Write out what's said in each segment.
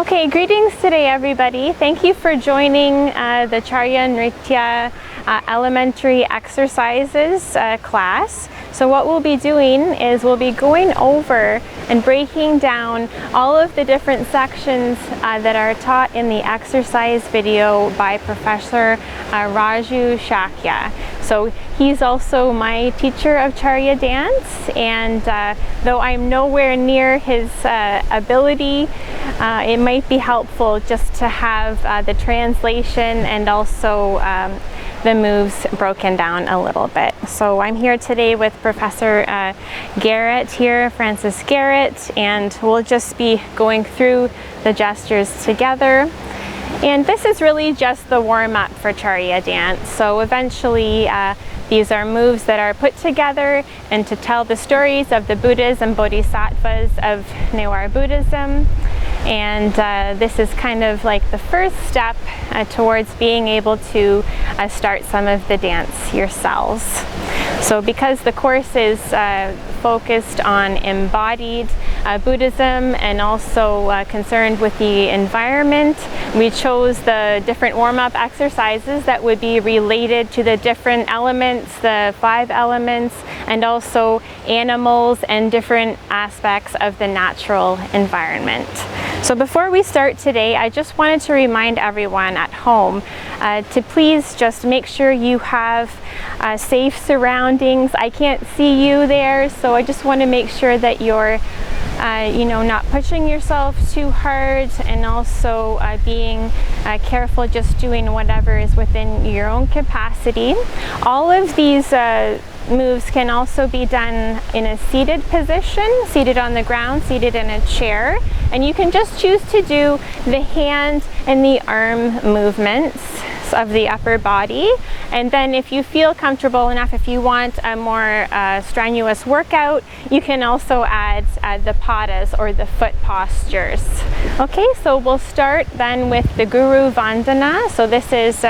Okay, greetings today everybody. Thank you for joining the Caryā Nritya elementary exercises class. So what we'll be doing is we'll be going over and breaking down all of the different sections that are taught in the exercise video by Professor Raju Sakya. So he's also my teacher of Caryā dance, and though I'm nowhere near his ability, it might be helpful just to have the translation and also the moves broken down a little bit. So I'm here today with Professor Garrett here, Francis Garrett, and we'll just be going through the gestures together. And this is really just the warm-up for Caryā dance. So eventually these are moves that are put together and to tell the stories of the Buddhas and Bodhisattvas of Newar Buddhism. And this is kind of like the first step towards being able to start some of the dance yourselves. So because the course is focused on embodied Buddhism and also concerned with the environment, we chose the different warm-up exercises that would be related to the different elements, the 5 elements, and also animals and different aspects of the natural environment. So before we start today, I just wanted to remind everyone at home to please just make sure you have safe surroundings. I can't see you there, so I just want to make sure that you're not pushing yourself too hard, and also being careful, just doing whatever is within your own capacity. All of these moves can also be done in a seated position, seated on the ground, seated in a chair, and you can just choose to do the hand and the arm movements of the upper body. And then if you feel comfortable enough, if you want a more strenuous workout, you can also add the padas, or the foot postures. Okay, so we'll start then with the Guru Vandana. So this is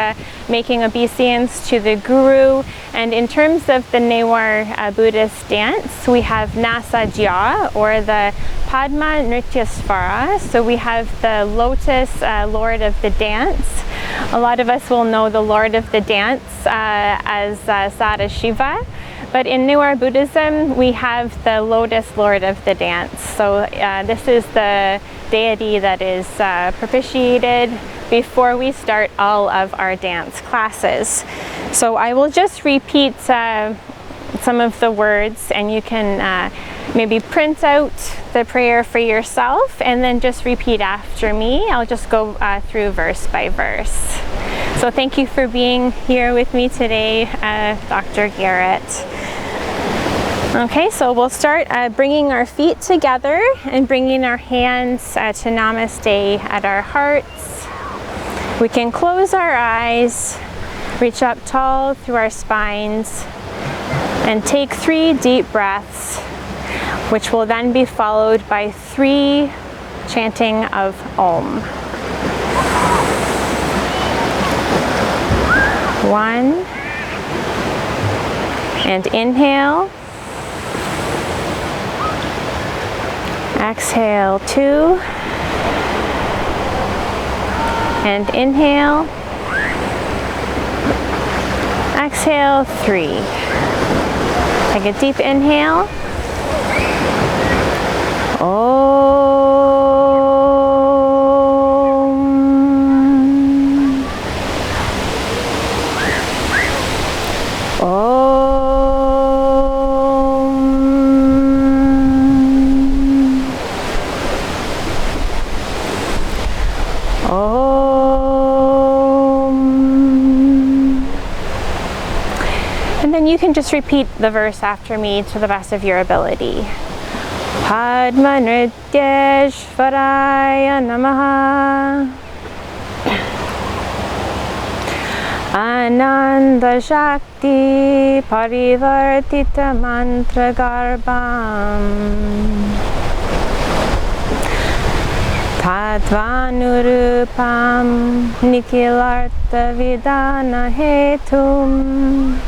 making obeisance to the Guru. And in terms of the Newar Buddhist dance, we have Nasajya, or the Padma Nrityasvara. So we have the Lotus, Lord of the Dance. A lot of us will know the Lord of the Dance as Sadashiva, but in Newar Buddhism we have the Lotus, Lord of the Dance. So this is the deity that is propitiated before we start all of our dance classes. So I will just repeat some of the words, and you can maybe print out the prayer for yourself and then just repeat after me. I'll just go through verse by verse. So thank you for being here with me today, Dr. Garrett. Okay, so we'll start bringing our feet together and bringing our hands to Namaste at our hearts. We can close our eyes, reach up tall through our spines, and take 3 deep breaths, which will then be followed by 3 chanting of Om. 1, and inhale. Exhale 2, and inhale. Exhale 3. Take a deep inhale. Om. You can just repeat the verse after me to the best of your ability. Padma Nrityasvaraya Namaha. Ananda Shakti Parivartita Mantra Garbham. Tadvanurupam Nikhilartha Vidana Hetum.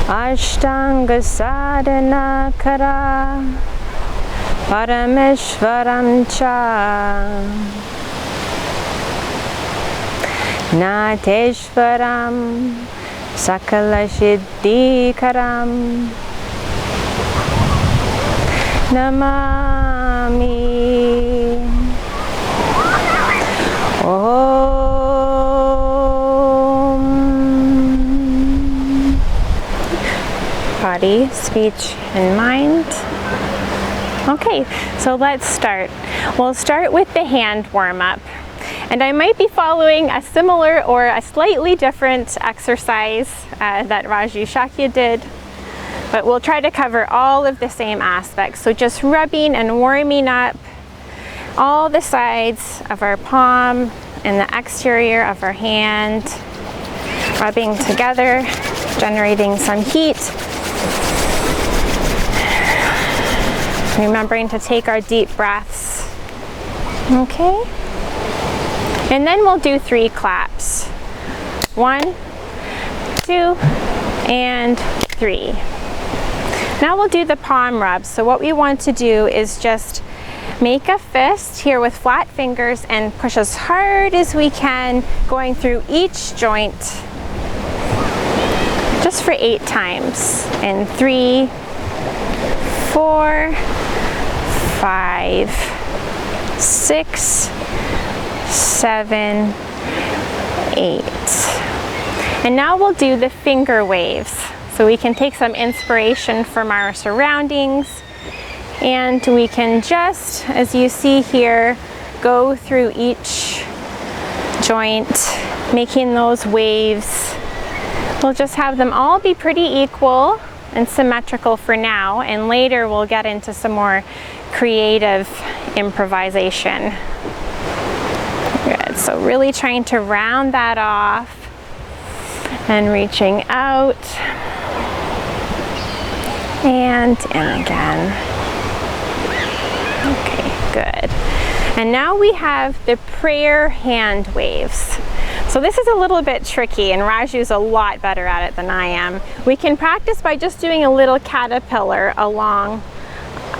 Ashtanga Sadhana Kara Parameshvaram cha Nateshvaram Sakala Siddhikaram Namami Om. Body, speech, and mind. Okay, so let's start. We'll start with the hand warm-up. And I might be following a similar or a slightly different exercise that Raju Sakya did, but we'll try to cover all of the same aspects. So just rubbing and warming up all the sides of our palm and the exterior of our hand, rubbing together, generating some heat. Remembering to take our deep breaths. Okay? And then we'll do 3 claps. 1, 2, and 3. Now we'll do the palm rubs. So what we want to do is just make a fist here with flat fingers and push as hard as we can, going through each joint, just for 8 times. And 3, 4, 5, 6, 7, 8. And now we'll do the finger waves. So we can take some inspiration from our surroundings, and we can just, as you see here, go through each joint, making those waves. We'll just have them all be pretty equal and symmetrical for now, and later we'll get into some more creative improvisation. Good, so really trying to round that off and reaching out and in again. Okay, good. And now we have the prayer hand waves. So this is a little bit tricky, and Raju's a lot better at it than I am. We can practice by just doing a little caterpillar along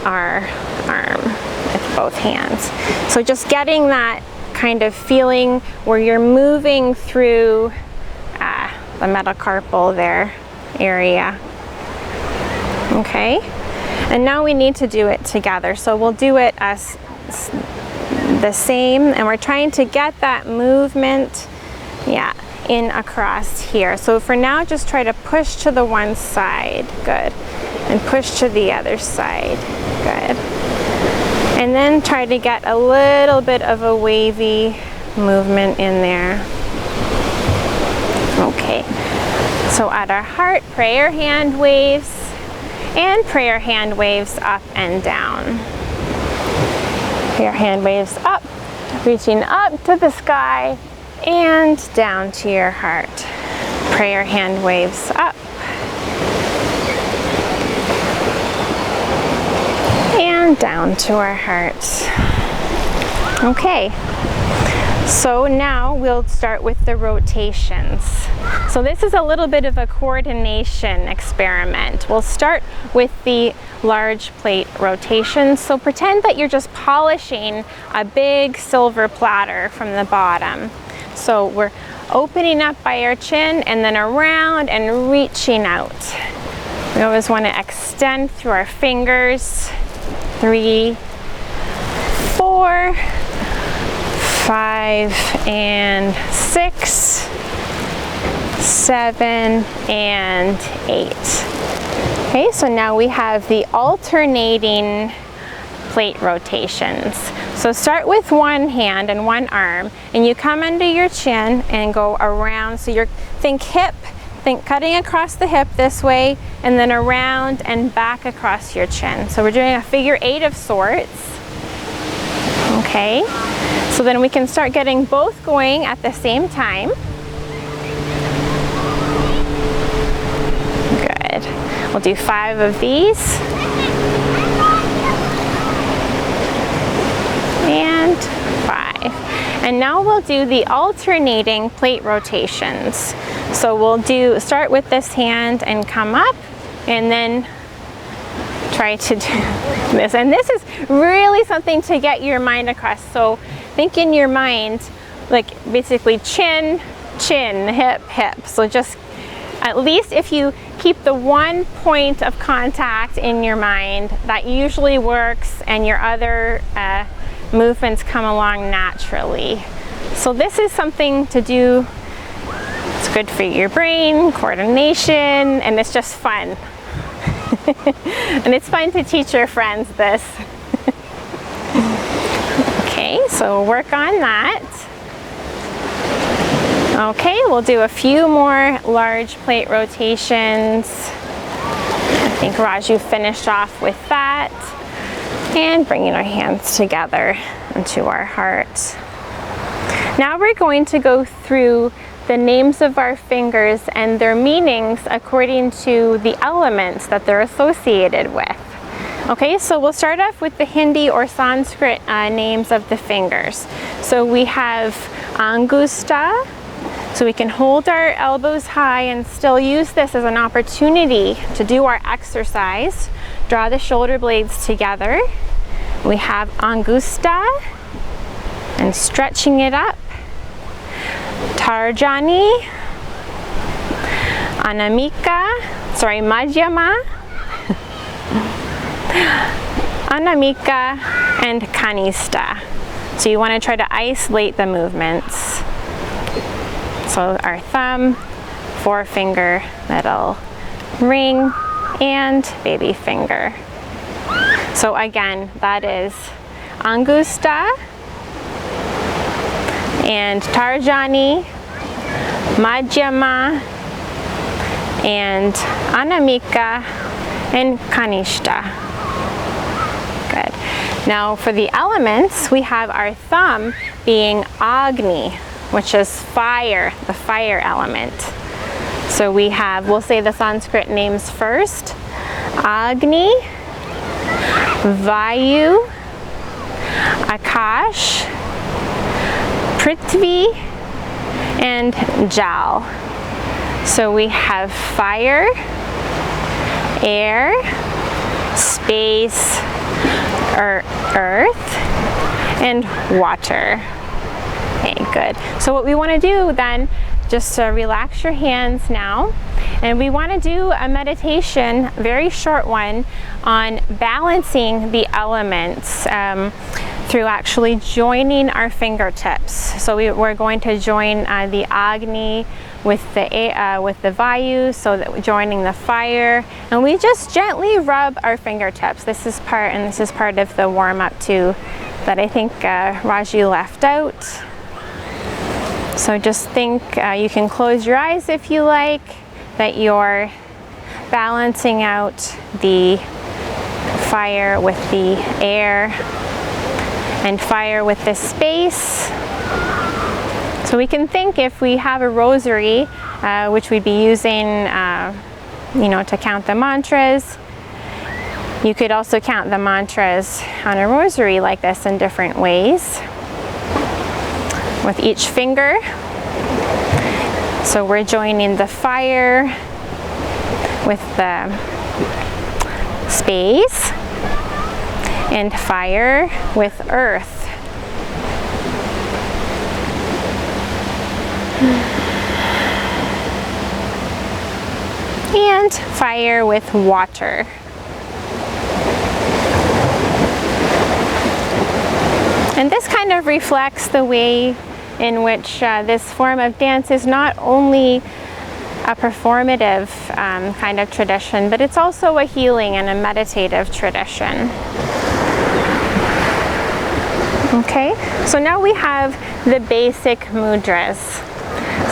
our arm with both hands. So just getting that kind of feeling where you're moving through the metacarpal there area. Okay, and now we need to do it together. So we'll do it as the same, and we're trying to get that movement, in across here. So for now, just try to push to the one side, good, and push to the other side, good. And then try to get a little bit of a wavy movement in there. Okay, so at our heart, prayer hand waves, and prayer hand waves up and down. Prayer hand waves up, reaching up to the sky and down to your heart. Prayer hand waves up and down to our hearts. Okay, so now we'll start with the rotations. So this is a little bit of a coordination experiment. We'll start with the large plate rotations. So pretend that you're just polishing a big silver platter from the bottom. So we're opening up by our chin and then around and reaching out. We always want to extend through our fingers. 3, 4, 5, and 6, 7, and 8. Okay, so now we have the alternating plate rotations. So start with one hand and one arm, and you come under your chin and go around. So think hip, think cutting across the hip this way, and then around and back across your chin. So we're doing a figure 8 of sorts. Okay, so then we can start getting both going at the same time. Good. We'll do 5 of these. And 5. And now we'll do the alternating plate rotations. So we'll start with this hand and come up, and then try to do this. And this is really something to get your mind across. So think in your mind, like basically chin, chin, hip, hip. So just at least if you keep the one point of contact in your mind, that usually works, and your other movements come along naturally. So this is something to do. It's good for your brain, coordination, and it's just fun. And it's fun to teach your friends this. Okay, so work on that. Okay, we'll do a few more large plate rotations. I think Raju finished off with that. And bringing our hands together into our heart. Now we're going to go through the names of our fingers and their meanings according to the elements that they're associated with. Okay, so we'll start off with the Hindi or Sanskrit names of the fingers. So we have Angusta, so we can hold our elbows high and still use this as an opportunity to do our exercise. Draw the shoulder blades together. We have Angusta, and stretching it up. Tarjani, Madhyama, Anamika, and Kanista. So you want to try to isolate the movements. So our thumb, forefinger, middle ring, and baby finger. So again, that is Angusta, and Tarjani, Madhyama, and Anamika, and Kanishta. Good. Now for the elements, we have our thumb being Agni, which is fire, the fire element. So we have, we'll say the Sanskrit names first. Agni, Vayu, Akash, Prithvi, and Jal. So we have fire, air, space, earth, and water. Okay, good. So what we want to do then, just relax your hands now, and we want to do a meditation, very short one, on balancing the elements through actually joining our fingertips. So we're going to join the Agni with the Vayu, so that we're joining the fire, and we just gently rub our fingertips. This is part of the warm-up too, that I think Raju left out. So just think, you can close your eyes if you like, that you're balancing out the fire with the air and fire with the space. So we can think, if we have a rosary, which we'd be using to count the mantras, you could also count the mantras on a rosary like this in different ways with each finger. So we're joining the fire with the space, and fire with earth. And fire with water. And this kind of reflects the way in which this form of dance is not only a performative kind of tradition, but it's also a healing and a meditative tradition. Okay, so now we have the basic mudras.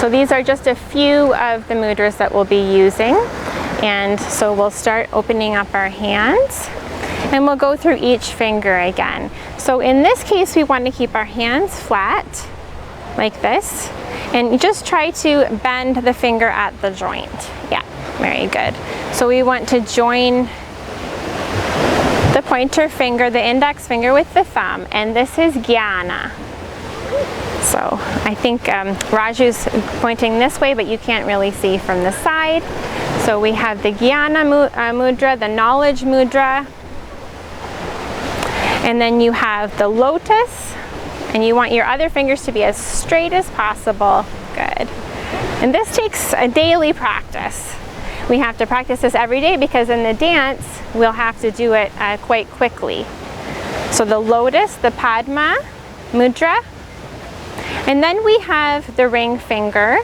So these are just a few of the mudras that we'll be using. And so we'll start opening up our hands, and we'll go through each finger again. So in this case, we want to keep our hands flat, like this, and just try to bend the finger at the joint. Yeah, very good. So we want to join the pointer finger, the index finger, with the thumb, and this is Jnana. So I think Raju's pointing this way, but you can't really see from the side. So we have the Jnana mudra, the knowledge mudra. And then you have the lotus, and you want your other fingers to be as straight as possible. Good. And this takes a daily practice. We have to practice this every day because in the dance, we'll have to do it quite quickly. So the lotus, the Padma Mudra, and then we have the ring finger,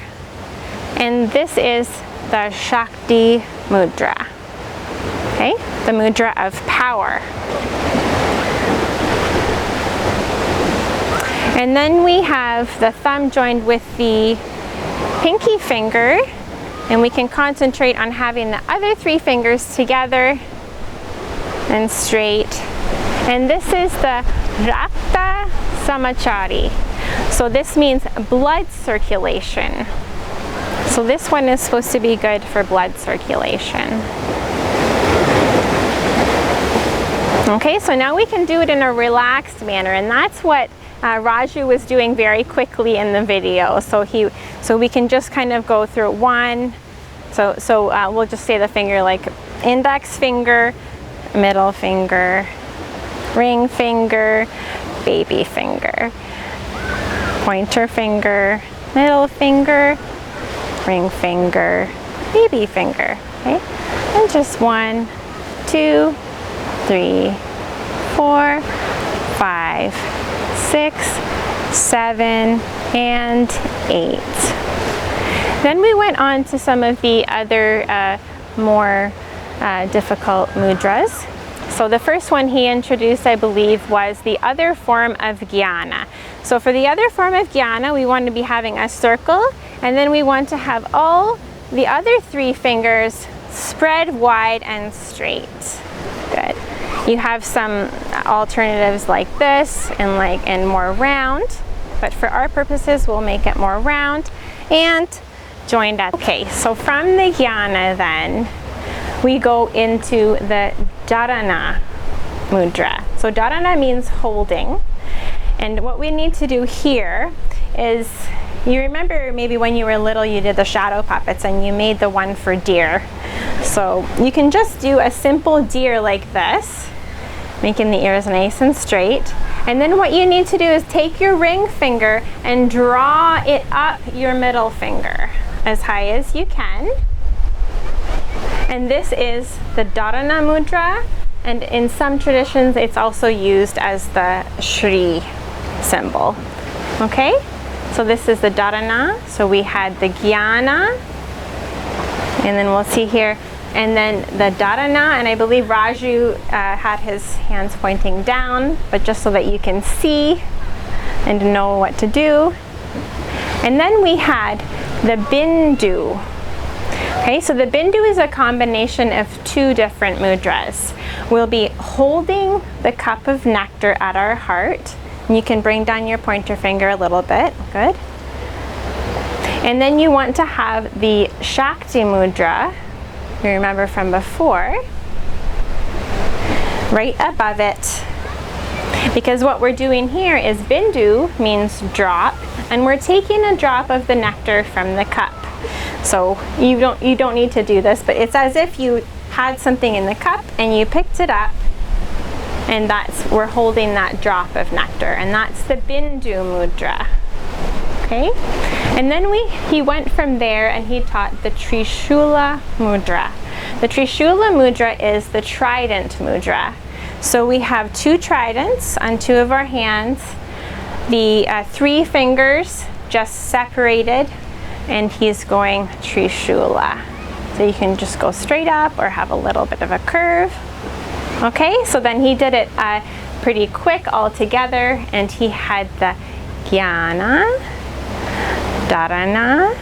and this is the Shakti Mudra, okay? The mudra of power. And then we have the thumb joined with the pinky finger, and we can concentrate on having the other 3 fingers together and straight. And this is the Rakta Samachari. So this means blood circulation. So this one is supposed to be good for blood circulation. Okay, so now we can do it in a relaxed manner, and that's what Raju was doing very quickly in the video. So we can just kind of go through one. So we'll just say the finger like index finger, middle finger, ring finger, baby finger, pointer finger, middle finger, ring finger, baby finger. Okay, and just 1, 2, 3, 4, 5, 6, 7, and 8. Then we went on to some of the other more difficult mudras. So the first one he introduced, I believe, was the other form of jnana. So for the other form of jnana, we want to be having a circle, and then we want to have all the other 3 fingers spread wide and straight. Good. You have some alternatives like this and more round, but for our purposes, we'll make it more round and joined at. Okay, so from the jnana then, we go into the dharana mudra. So dharana means holding. And what we need to do here is, you remember maybe when you were little you did the shadow puppets and you made the one for deer. So you can just do a simple deer like this, making the ears nice and straight. And then what you need to do is take your ring finger and draw it up your middle finger as high as you can. And this is the dharana mudra, and in some traditions it's also used as the Shri symbol. Okay, so this is the dharana. So we had the jnana, and then we'll see here, and then the dharana, and I believe Raju had his hands pointing down, but just so that you can see and know what to do. And then we had the bindu. Okay, so the bindu is a combination of 2 different mudras. We'll be holding the cup of nectar at our heart. And you can bring down your pointer finger a little bit. Good. And then you want to have the Shakti mudra, you remember from before, right above it. Because what we're doing here is bindu means drop, and we're taking a drop of the nectar from the cup. So you don't need to do this, but it's as if you had something in the cup and you picked it up, and we're holding that drop of nectar, and that's the bindu mudra. Okay, and then he went from there and he taught the Trishula mudra. The Trishula mudra is the trident mudra. So we have 2 tridents on 2 of our hands, the 3 fingers just separated, and he's going Trishula. So you can just go straight up or have a little bit of a curve. Okay, so then he did it pretty quick all together, and he had the jnana, dharana,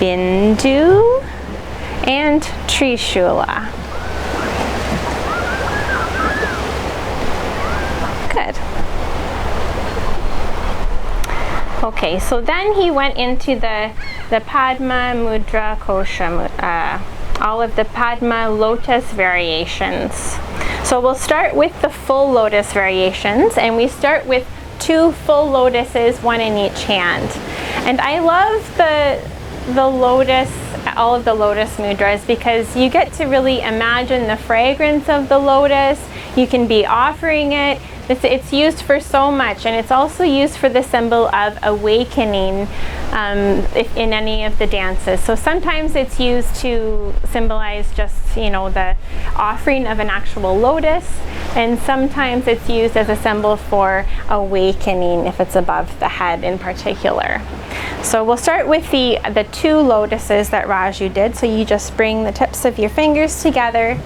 bindu, and Trishula. Good. Okay, so then he went into the Padma Mudra Kosha, all of the Padma Lotus variations. So we'll start with the full lotus variations, and we start with 2 full lotuses, 1 in each hand. And I love the lotus, all of the lotus mudras, because you get to really imagine the fragrance of the lotus. You can be offering it. It's used for so much, and it's also used for the symbol of awakening in any of the dances. So sometimes it's used to symbolize just, you know, the offering of an actual lotus, and sometimes it's used as a symbol for awakening if it's above the head in particular. So we'll start with the 2 lotuses that Raju did. So you just bring the tips of your fingers together.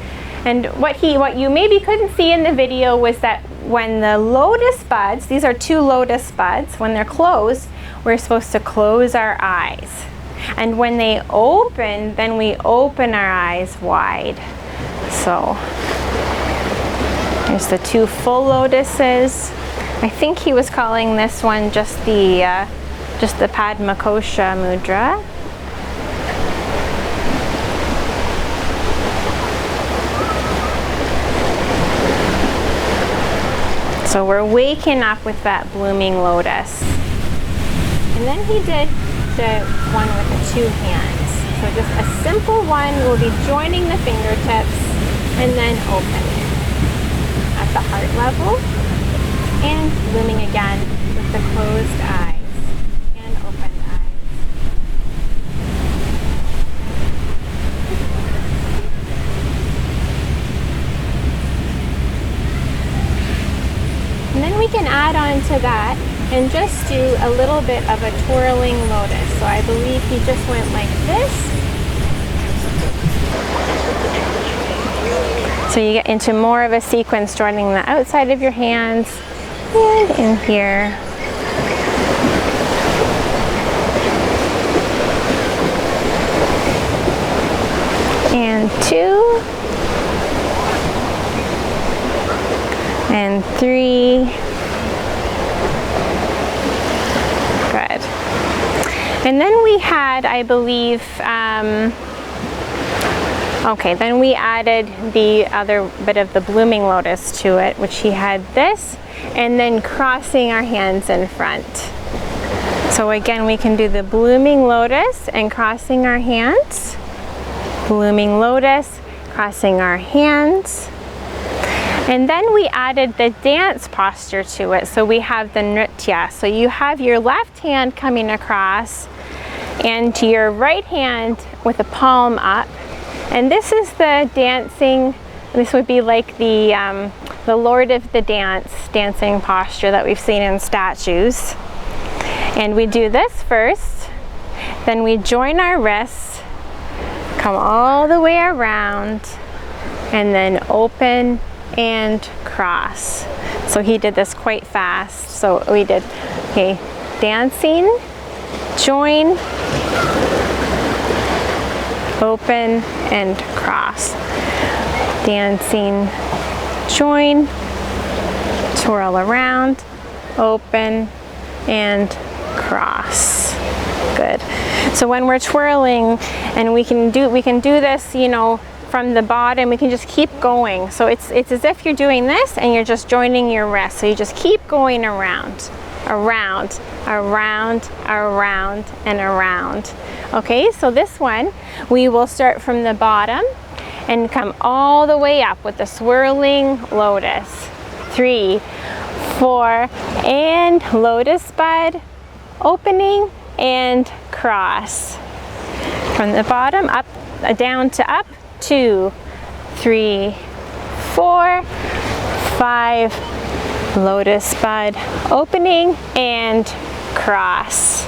And what you maybe couldn't see in the video was that when the lotus buds, these are 2 lotus buds, when they're closed, we're supposed to close our eyes. And when they open, then we open our eyes wide. So here's the 2 full lotuses. I think he was calling this one just the Padma Kosha mudra. So we're waking up with that blooming lotus. And then he did the one with the 2 hands. So just a simple one, we'll be joining the fingertips and then opening at the heart level and blooming again with the closed eyes and opened eyes. And then we can add on to that and just do a little bit of a twirling lotus. So I believe he just went like this. So you get into more of a sequence, joining the outside of your hands and in here. And 2. And 3. Good. And then we had, I believe, okay, then we added the other bit of the blooming lotus to it, which he had this, and then crossing our hands in front. So again, we can do the blooming lotus and crossing our hands. Blooming lotus, crossing our hands. And then we added the dance posture to it. So we have the nritya. So you have your left hand coming across and your right hand with the palm up. And this is the dancing, this would be like the Lord of the Dance dancing posture that we've seen in statues. And we do this first, then we join our wrists, come all the way around, and then open and cross. So he did this quite fast. So we did, okay, dancing, join, open and cross. Dancing, join, twirl around, open and cross. Good. So when we're twirling, and we can do this, you know, from the bottom, we can just keep going. So it's as if you're doing this and you're just joining your wrist. So you just keep going around, around, around, around, and around. Okay, so this one, we will start from the bottom and come all the way up with the swirling lotus. 3, 4, and lotus bud, opening and cross. From the bottom, up, down to up, 2, 3, 4, 5, lotus bud, opening and cross.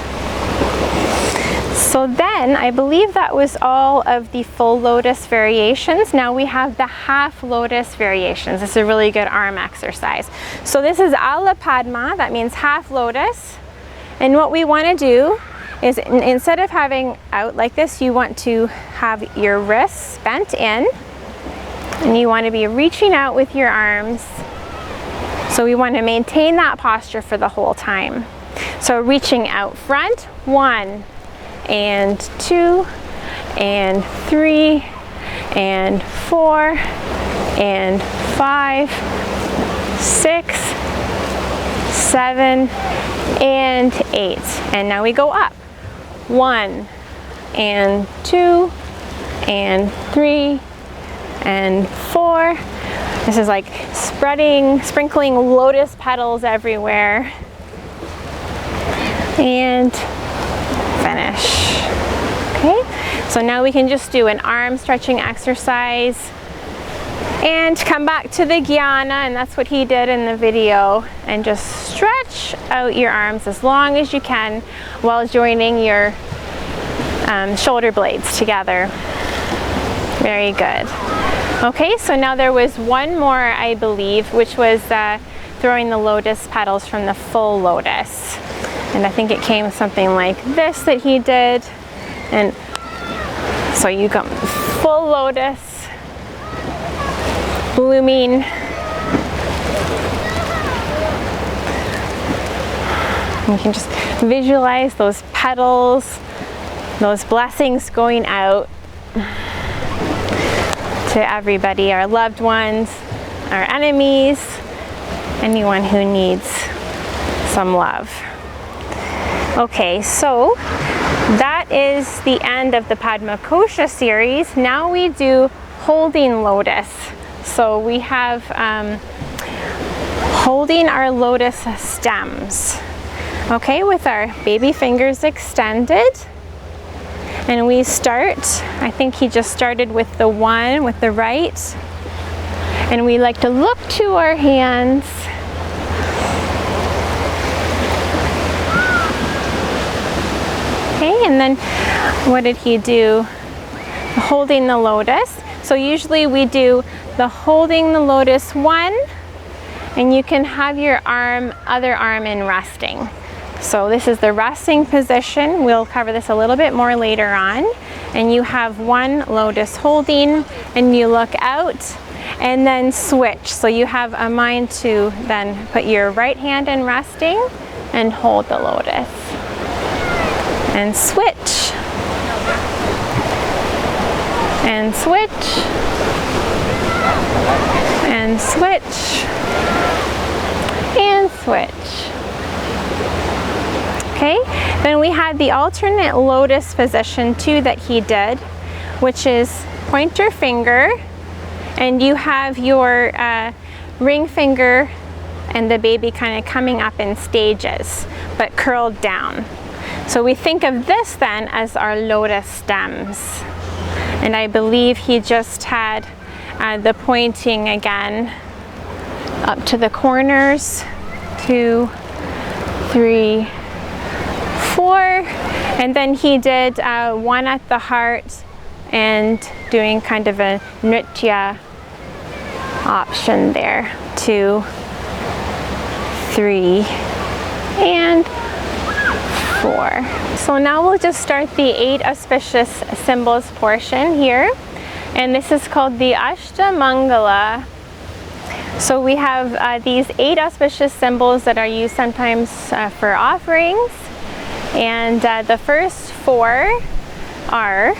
So then I believe that was all of the full lotus variations. Now we have the half lotus variations. This is a really good arm exercise. So this is Ala Padma, that means half lotus. And what we want to do is, instead of having out like this, you want to have your wrists bent in, and you want to be reaching out with your arms. So we want to maintain that posture for the whole time. So reaching out front, 1 and 2 and 3 and 4 and 5, 6, 7 and 8. And now we go up. 1 and 2 and 3 and 4, This is like sprinkling lotus petals everywhere. And finish. Okay, so now we can just do an arm stretching exercise and come back to the Jnana, and that's what he did in the video, and just stretch out your arms as long as you can while joining your shoulder blades together. Very good. Okay, so now there was one more, I believe, which was throwing the lotus petals from the full lotus. And I think it came something like this that he did. And so you got full lotus, blooming. You can just visualize those petals, those blessings going out to everybody, our loved ones, our enemies, anyone who needs some love. Okay, so that is the end of the Padma Kosha series. Now we do holding lotus. So we have holding our lotus stems. Okay, with our baby fingers extended. And we start, I think he just started with the one, with the right. And we like to look to our hands. Okay, and then what did he do? Holding the lotus. So usually we do the holding the lotus one, and you can have your other arm in resting. So this is the resting position. We'll cover this a little bit more later on. And you have one lotus holding, and you look out and then switch. So you have a mind to then put your right hand in resting and hold the lotus. And switch. And switch. And switch. And switch. Okay, then we had the alternate lotus position too that he did, which is pointer finger, and you have your ring finger and the baby kind of coming up in stages, but curled down. So we think of this then as our lotus stems. And I believe he just had the pointing again up to the corners, 2, 3, 4, and then he did one at the heart and doing kind of a nritya option there. 2, 3, and 4. So now we'll just start the 8 auspicious symbols portion here, and this is called the Ashta Mangala. So we have these 8 auspicious symbols that are used sometimes for offerings, and the first 4 are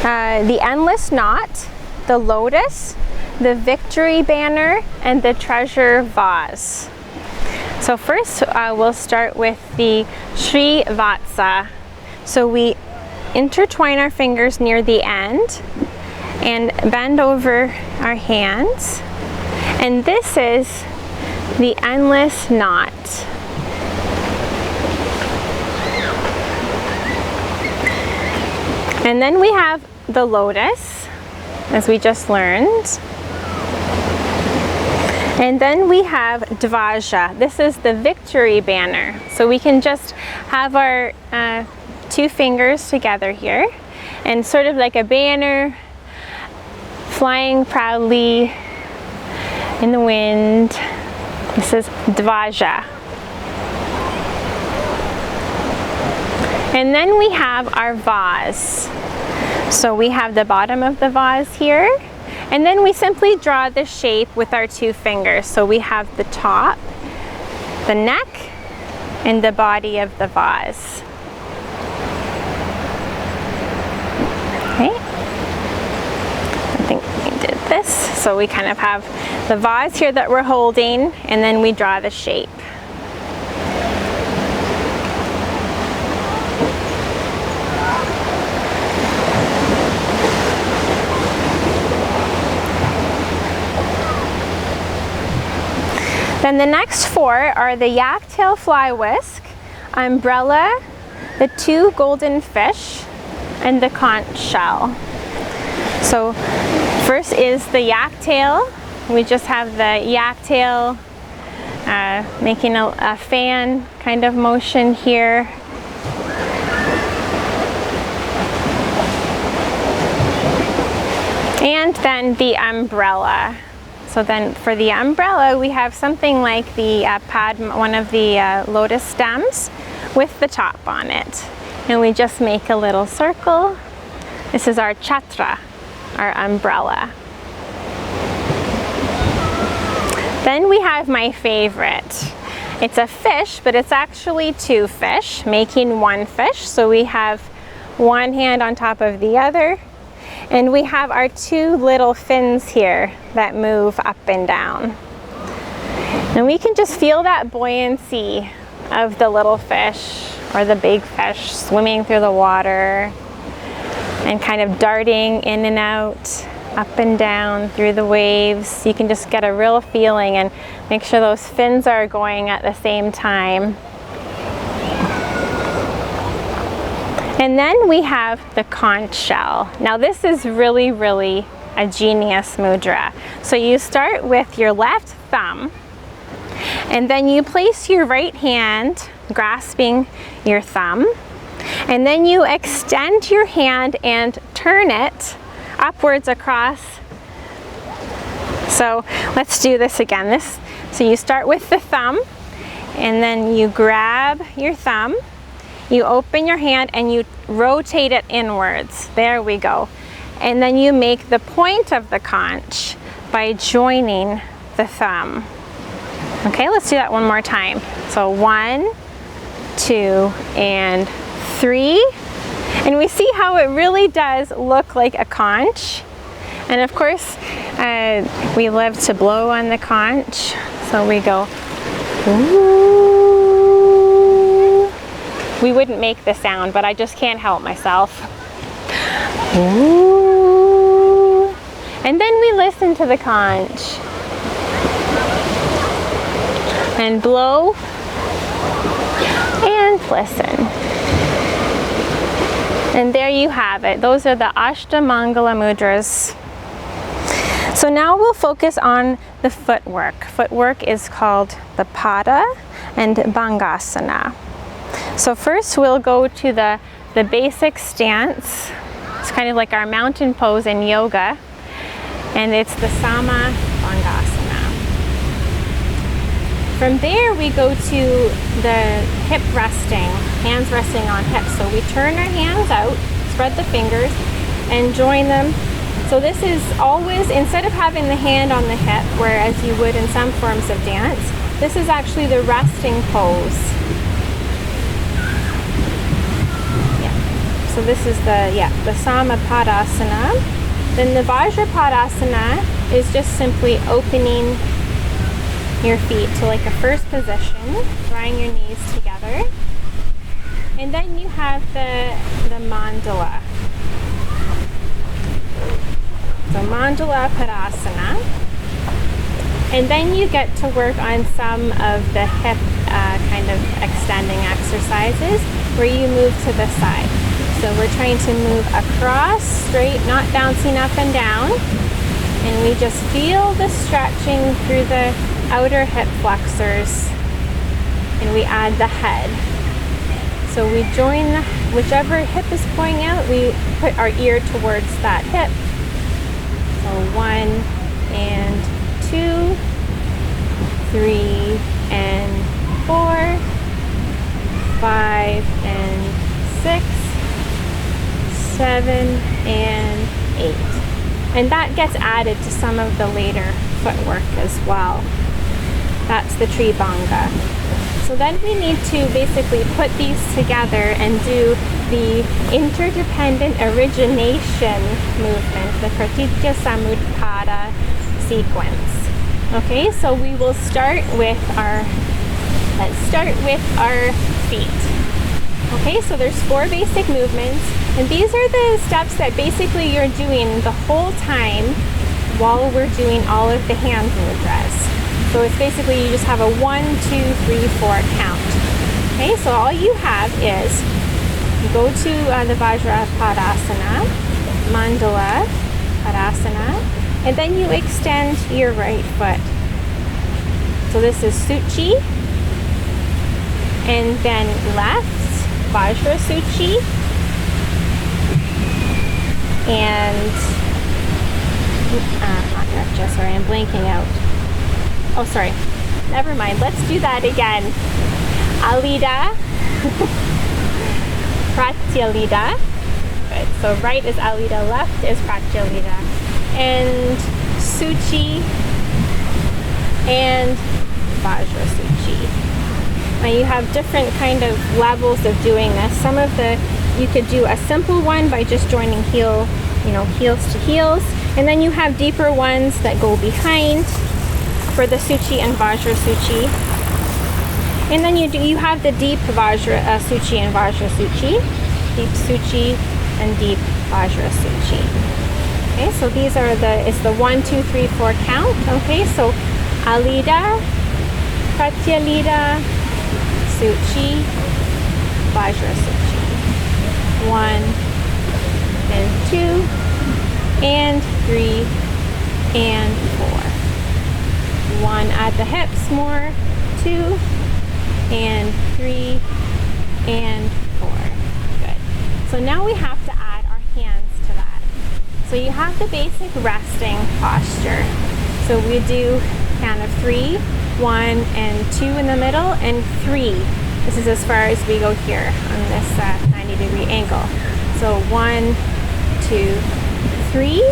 the endless knot, the lotus, the victory banner, and the treasure vase. So first we'll start with the Shri Vatsa. So we intertwine our fingers near the end and bend over our hands. And this is the endless knot. And then we have the lotus, as we just learned. And then we have Dvaja. This is the victory banner. So we can just have our 2 fingers together here, and sort of like a banner flying proudly in the wind. This is Dvaja. And then we have our vase. So we have the bottom of the vase here, and then we simply draw the shape with our 2 fingers. So we have the top, the neck, and the body of the vase. Okay. I think we did this. So we kind of have the vase here that we're holding, and then we draw the shape. Then the next 4 are the yak tail fly whisk, umbrella, the 2 golden fish, and the conch shell. So first is the yak tail. We just have the yak tail making a fan kind of motion here. And then the umbrella. So then for the umbrella, we have something like the one of the lotus stems with the top on it. And we just make a little circle. This is our chhatra, our umbrella. Then we have my favorite. It's a fish, but it's actually 2 fish making 1 fish. So we have one hand on top of the other. And we have our 2 little fins here that move up and down. And we can just feel that buoyancy of the little fish or the big fish swimming through the water and kind of darting in and out, up and down through the waves. You can just get a real feeling and make sure those fins are going at the same time. And then we have the conch shell. Now this is really, really a genius mudra. So you start with your left thumb, and then you place your right hand grasping your thumb, and then you extend your hand and turn it upwards across. So let's do this again. So you start with the thumb, and then you grab your thumb, you open your hand and you rotate it inwards. There we go. And then you make the point of the conch by joining the thumb. Okay, let's do that one more time. So 1, 2, and 3. And we see how it really does look like a conch. And of course, we love to blow on the conch. So we go, ooh. We wouldn't make the sound, but I just can't help myself. Ooh. And then we listen to the conch. And blow. And listen. And there you have it. Those are the Ashta Mangala mudras. So now we'll focus on the footwork. Footwork is called the Pada and Bhangasana. So first we'll go to the basic stance. It's kind of like our mountain pose in yoga. And it's the Sama Bhangasana. From there we go to the hip resting, hands resting on hips. So we turn our hands out, spread the fingers, and join them. So this is always, instead of having the hand on the hip, whereas you would in some forms of dance, this is actually the resting pose. So this is the Sama Padasana. Then the Vajra Padasana is just simply opening your feet to like a first position, drawing your knees together. And then you have the Mandala. So Mandala Padasana. And then you get to work on some of the hip kind of extending exercises where you move to the side. So we're trying to move across, straight, not bouncing up and down. And we just feel the stretching through the outer hip flexors. And we add the head. So we join whichever hip is pointing out, we put our ear towards that hip. So 1 and 2, 3 and 4, 5 and 6, 7 and 8. And that gets added to some of the later footwork as well. That's the Tribhanga. So then we need to basically put these together and do the interdependent origination movement, the Pratitya Samutpada sequence. Okay, so we will start with let's start with our feet. Okay, so there's 4 basic movements, and these are the steps that basically you're doing the whole time while we're doing all of the hand mudras. So it's basically you just have a 1, 2, 3, 4 count. Okay, so all you have is you go to the Vajra Padasana, Mandala Padasana, and then you extend your right foot. So this is Suchi, and then left, Vajra Suchi, and not Nirtya, sorry, I'm blanking out. Oh, sorry, never mind, let's do that again. Alida, Pratyalida. Good. So right is Alida, left is Pratyalida. And Suchi and Vajra Suchi. Now you have different kind of levels of doing this. Some of you could do a simple one by just joining heels to heels. And then you have deeper ones that go behind for the Suchi and Vajra Suchi. And then you have the deep Vajra Suchi and Vajra Suchi, deep Suchi and deep Vajra Suchi. Okay, so these are it's the 1, 2, 3, 4 count. Okay, so Alida, Pratyalida, Suchi, Vajra Suchi. 1 and 2 and 3 and 4. 1 at the hips more, 2 and 3 and 4. Good. So now we have to add our hands to that. So you have the basic resting posture. So we do count of 3, 1 and 2 in the middle, and 3. This is as far as we go here on this 90-degree angle. So 1, 2, 3.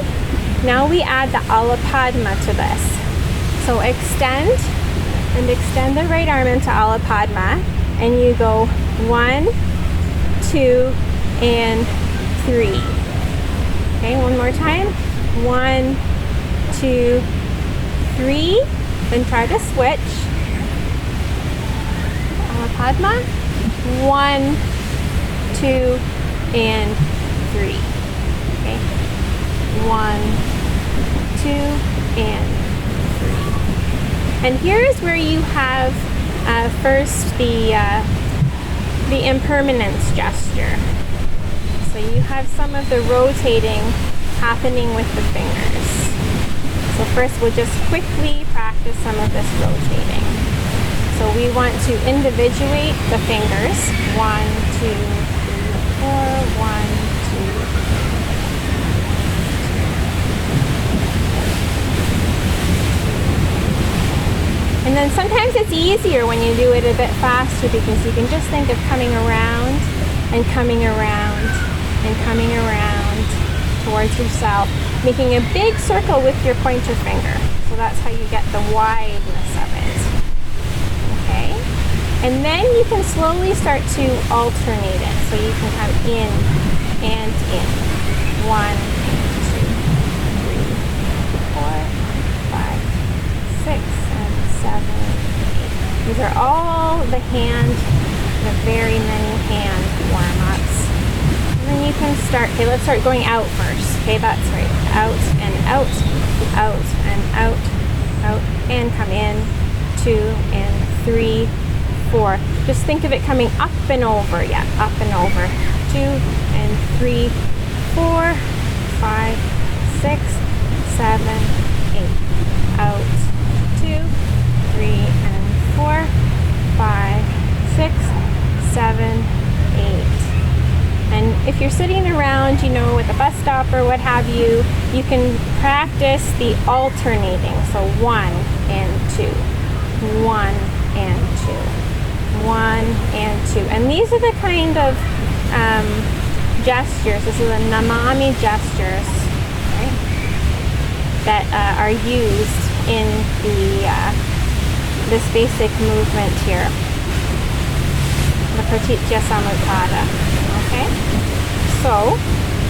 Now we add the Alapadma to this. So extend the right arm into Alapadma, and you go 1, 2, and 3. Okay, one more time. 1, 2, 3. Then try to switch. Alapadma. 1, 2, and 3. Okay. 1, 2, and 3. And here is where you have first the impermanence gesture. So you have some of the rotating happening with the fingers. So first we'll just quickly practice some of this rotating. So we want to individuate the fingers. 1, 2, 3, 4, 1, 2, 3. And then sometimes it's easier when you do it a bit faster, because you can just think of coming around and coming around and coming around towards yourself, making a big circle with your pointer finger. So that's how you get the wideness of it. Okay? And then you can slowly start to alternate it. So you can come in and in. 1, 2, 3, 4, 5, 6, 7, 8. These are all the very many hand warm-ups. And then you can start, okay, let's start going out first. Okay, that's right. Out and out, out and out, out, and come in. 2 and 3, 4. Just think of it coming up and over. Yeah, up and over. 2 and 3, 4, 5, 6, 7, 8. Out. 2, 3 and 4, 5, 6, 7, 8. And if you're sitting around, with a bus stop or what have you, you can practice the alternating. So 1 and 2, 1 and 2, 1 and 2. And these are the kind of gestures. This is the Namami gestures, right, that are used in this basic movement here, the Pratitya Samutpada. Okay? So,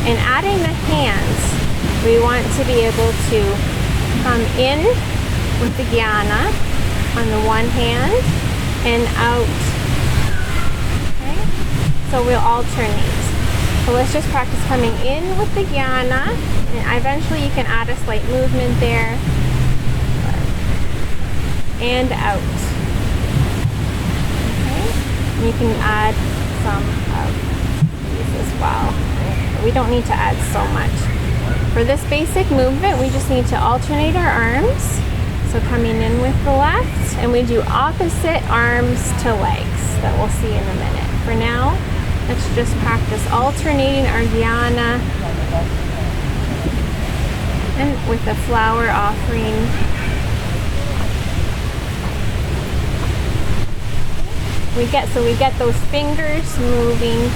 in adding the hands, we want to be able to come in with the jnana on the one hand and out. Okay? So we'll alternate. So let's just practice coming in with the jnana, and eventually you can add a slight movement there. and out. Okay? And you can add some of these as well. We don't need to add so much. For this basic movement, we just need to alternate our arms. So coming in with the left, and we do opposite arms to legs that we'll see in a minute. For now, let's just practice alternating our dhyana and with the flower offering. We get those fingers moving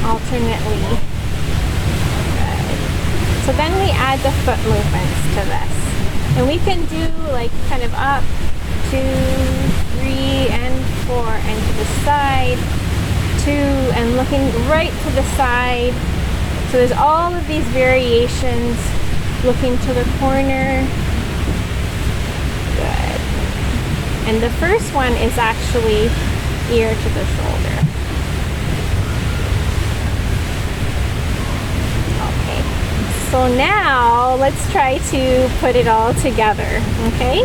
alternately. Good. So then we add the foot movements to this. And we can do like kind of up, 2, 3, and 4, and to the side, 2, and looking right to the side. So there's all of these variations, looking to the corner. Good. And the first one is actually ear to the shoulder. Okay. So now let's try to put it all together, okay?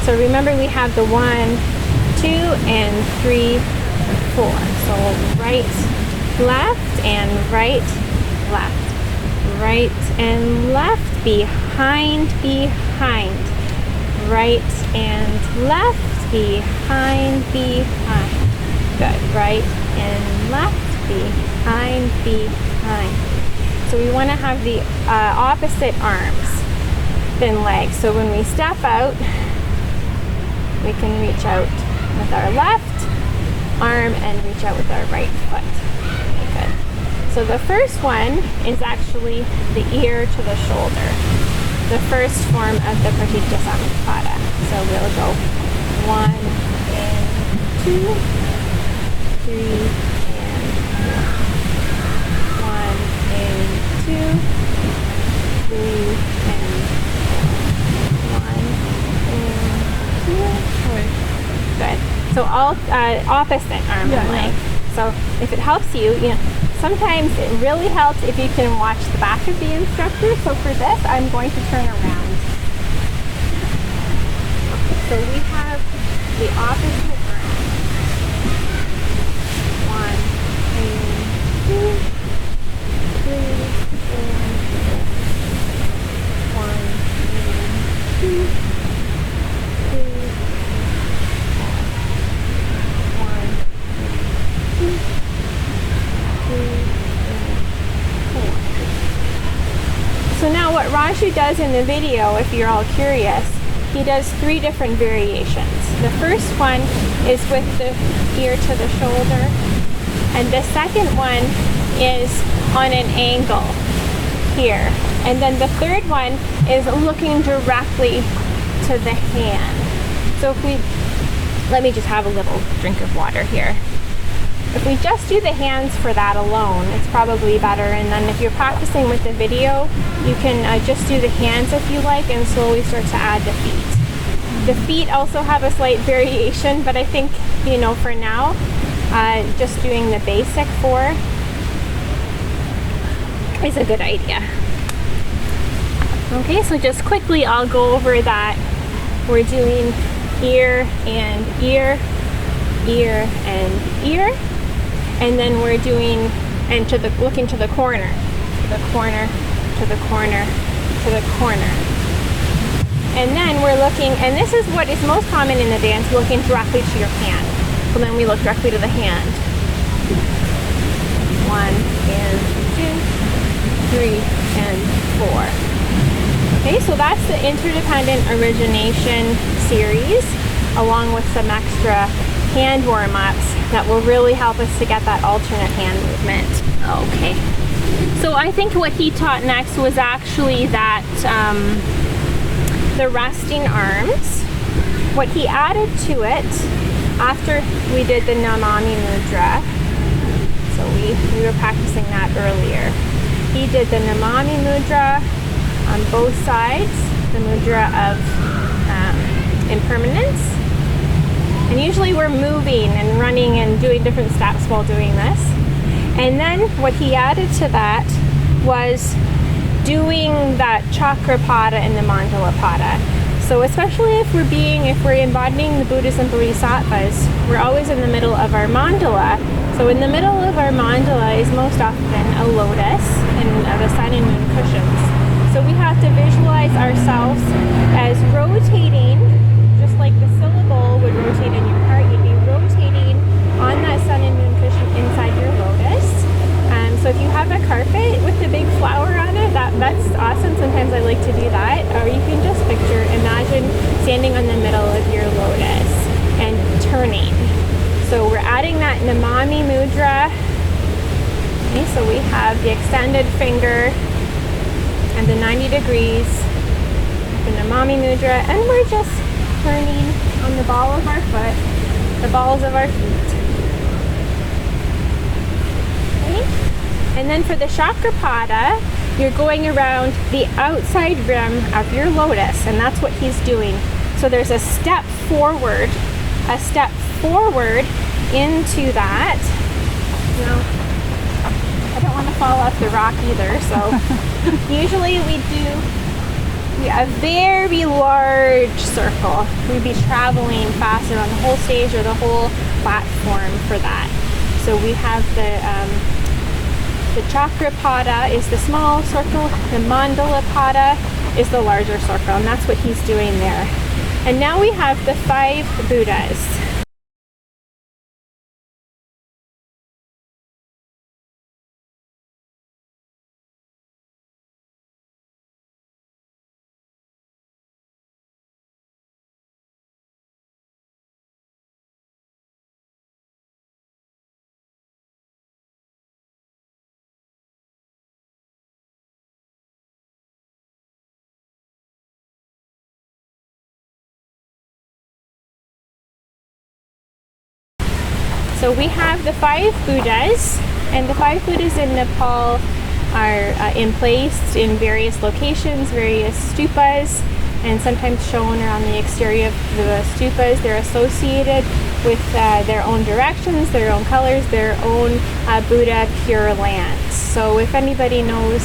So remember we have the 1, 2, and 3, 4. So right, left, and right, left. Right and left, behind, behind. Right and left, behind, behind. Good. Right and left, behind, behind. So we want to have the opposite arms than legs. So when we step out, we can reach out with our left arm and reach out with our right foot. Okay, good. So the first one is actually the ear to the shoulder, the first form of the Padasana. So we'll go 1 and 2, 3 and 1 and 2, 3 and 1 and 2. Good. So all opposite arm and leg. So if it helps you, sometimes it really helps if you can watch the back of the instructor. So for this, I'm going to turn around. So we have the opposite arm. 1 and 2, 3 and 4. 1 and 2, 3 and 4. 1 and 2. So now what Raju does in the video, if you're all curious, he does 3 different variations. The first one is with the ear to the shoulder, and the second one is on an angle here. And then the third one is looking directly to the hand. So if let me just have a little drink of water here. If we just do the hands for that alone, it's probably better. And then if you're practicing with the video, you can just do the hands if you like and slowly start to add the feet. The feet also have a slight variation, but I think, for now, just doing the basic 4 is a good idea. Okay, so just quickly I'll go over that. We're doing ear and ear, ear and ear. And then we're doing, and looking to the corner, to the corner, to the corner, to the corner. And then we're looking, and this is what is most common in the dance, looking directly to your hand. So then we look directly to the hand. 1 and 2, 3 and 4. Okay, so that's the interdependent origination series, along with some extra hand warm-ups that will really help us to get that alternate hand movement. Okay. So I think what he taught next was actually that the resting arms. What he added to it after we did the Namami Mudra, so we were practicing that earlier. He did the Namami Mudra on both sides, the Mudra of impermanence. And usually we're moving and running and doing different steps while doing this. And then what he added to that was doing that Chakrapada and the Mandalapada. So especially if we're embodying the Buddhas and Bodhisattvas, we're always in the middle of our mandala. So in the middle of our mandala is most often a lotus and the sun and moon cushions. So we have to visualize ourselves as rotating, just like the syllable would rotate in your heart. You'd be rotating on that sun and moon cushion inside your lotus. So if you have a carpet with the big flower on it, that's awesome. Sometimes I like to do that. Or you can just imagine standing on the middle of your lotus and turning. So we're adding that Namami Mudra. Okay, so we have the extended finger and the 90 degrees, the Namami Mudra, and we're just turning on the ball of our foot, the balls of our feet. Okay. And then for the Chakrapada, you're going around the outside rim of your lotus, and that's what he's doing. So there's a step forward into that. Now, I don't want to fall off the rock either, so usually we do a very large circle. We'd be traveling faster on the whole stage or the whole platform for that. So we have the Chakrapada is the small circle, the Mandalapada is the larger circle, and that's what he's doing there. And now we have the 5 Buddhas. So we have the 5 Buddhas, and the 5 Buddhas in Nepal are in place in various locations, various stupas, and sometimes shown around the exterior of the stupas. They're associated with their own directions, their own colors, their own Buddha Pure Lands. So if anybody knows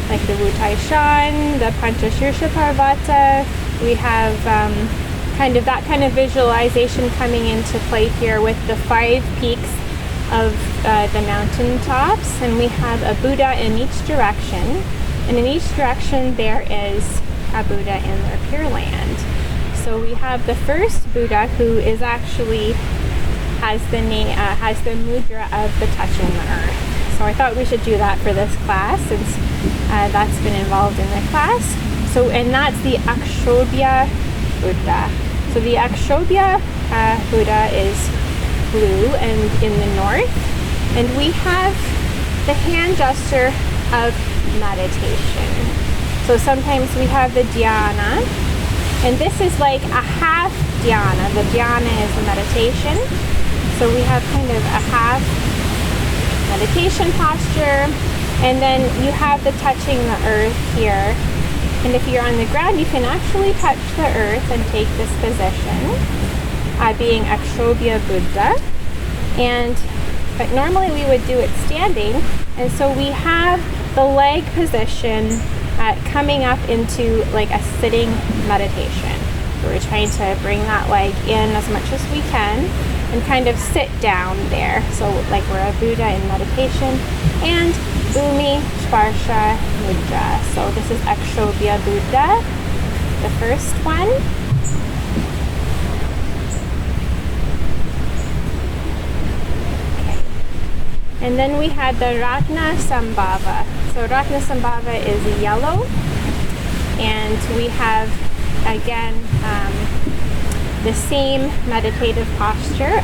like the Wutai Shan, the Panchashirsha Parvata, we have that kind of visualization coming into play here with the 5 peaks of the mountain tops, and we have a Buddha in each direction, and in each direction there is a Buddha in their Pure Land. So we have the first Buddha, who is actually has the mudra of the touching the earth. So I thought we should do that for this class, since that's been involved in the class. So, and that's the Akshobhya Buddha. So the Akshobhya Buddha is blue and in the north, and we have the hand gesture of meditation. So sometimes we have the dhyana, and this is like a half dhyana. The dhyana is the meditation. So we have kind of a half meditation posture, and then you have the touching the earth here. And if you're on the ground, you can actually touch the earth and take this position, being Akshobhya Buddha. But normally we would do it standing, and so we have the leg position coming up into like a sitting meditation. So we're trying to bring that leg in as much as we can and kind of sit down there. So like we're a Buddha in meditation, and Bhumi Sparsha Mudra. So this is Akshobhya Buddha, the first one. Okay. And then we had the Ratna Sambhava. So Ratna Sambhava is yellow, and we have again the same meditative posture.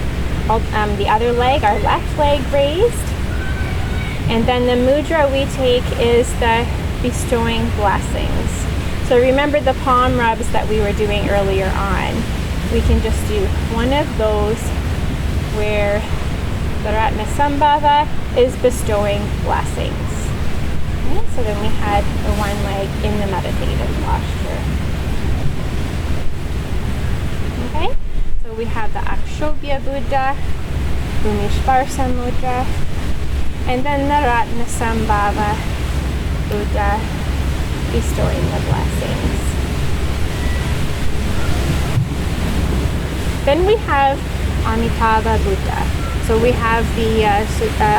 The other leg, our left leg raised. And then the mudra we take is the bestowing blessings. So remember the palm rubs that we were doing earlier on. We can just do one of those where the Ratna Sambhava is bestowing blessings. Okay, so then we had the one leg in the meditative posture. Okay, so we have the Akshobhya Buddha, Bhumishparsa Mudra, and then the Ratna Sambhava Buddha bestowing the blessings. Then we have Amitabha Buddha. So we have the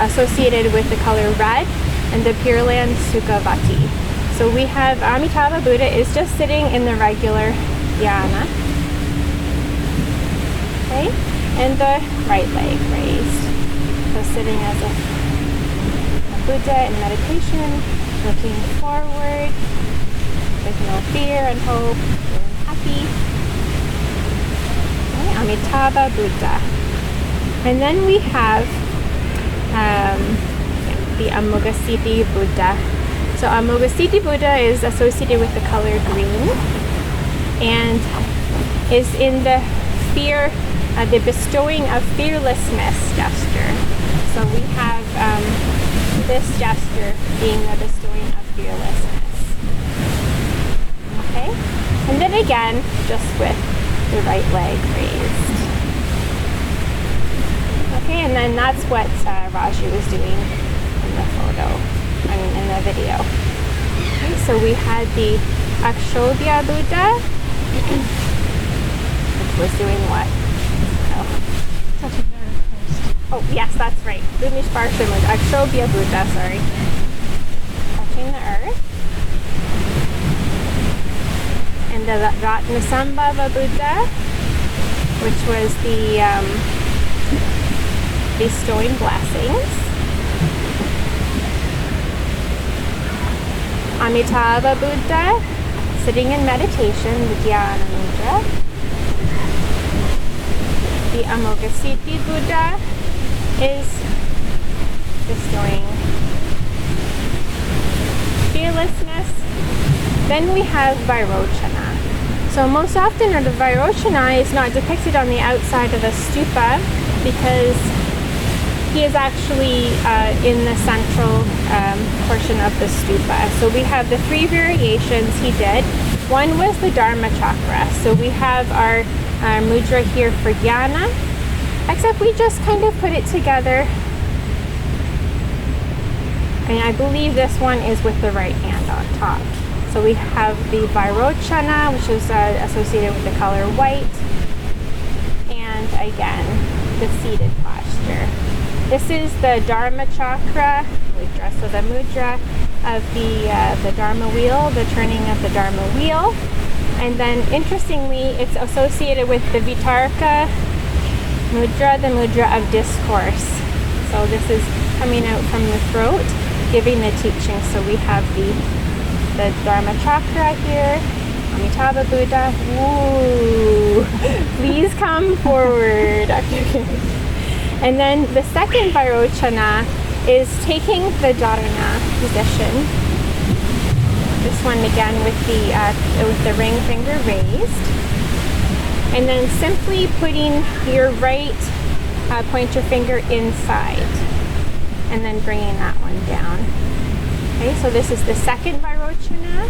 associated with the color red and the Pure Land Sukhavati. So we have Amitabha Buddha is just sitting in the regular dhyana. Okay, and the right leg raised. So sitting as a Buddha in meditation, looking forward with no fear and hope, feeling happy. Okay, Amitabha Buddha. And then we have the Amoghasiddhi Buddha. So Amoghasiddhi Buddha is associated with the color green and is in the fear, the bestowing of fearlessness gesture. So we have this gesture being the bestowing of fearlessness. Okay, and then again, just with the right leg raised. Okay, and then that's what Raju was doing in the photo, in the video. Okay, so we had the Akshobhya Buddha, which was doing what? Touching the earth first. Oh, yes, that's right. Bhumi-Sparsha Buddha, Akshobhya Buddha, sorry. Touching the earth. And the Ratnasambhava Buddha, which was the bestowing blessings. Amitabha Buddha, sitting in meditation, the Dhyana Mudra. The Amoghasiddhi Buddha is bestowing fearlessness. Then we have Vairochana. So most often the Vairochana is not depicted on the outside of the stupa because he is actually in the central portion of the stupa. So we have the three variations he did. One was the Dharma Chakra. So we have our mudra here for dhyana, except we just kind of put it together. And I believe this one is with the right hand on top. So we have the Vairochana, which is associated with the color white, and again, the seated posture. This is the Dharma Chakra mudra, so the mudra of the Dharma wheel, the turning of the Dharma wheel. And then, interestingly, it's associated with the Vitarka mudra, the mudra of discourse. So this is coming out from the throat, giving the teaching. So we have the Dharma Chakra here, Amitabha Buddha. Ooh, please come forward. And then the second Vairochana is taking the Dharana position. This one again with the ring finger raised. And then simply putting your right pointer finger inside. And then bringing that one down. Okay, so this is the second Vairochana.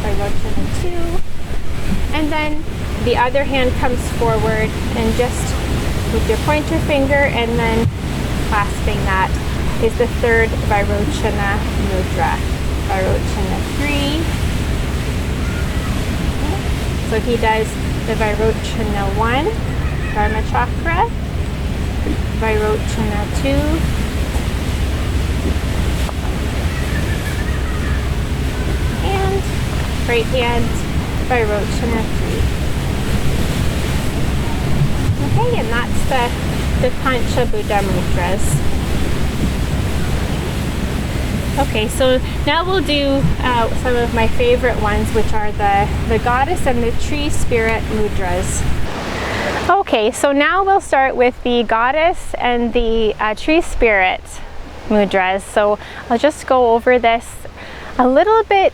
Vairochana 2. And then the other hand comes forward and just with your pointer finger and then clasping that is the third Vairochana mudra. Vairochana 3. Okay. So he does the Vairochana 1, Dharma Chakra, Vairochana 2, and right hand Vairochana 3. Okay, and that's the Pancha Buddha Mudras. Okay, so now we'll do some of my favorite ones, which are the Goddess and the Tree Spirit Mudras. Okay, so now we'll start with the Goddess and the Tree Spirit Mudras. So I'll just go over this a little bit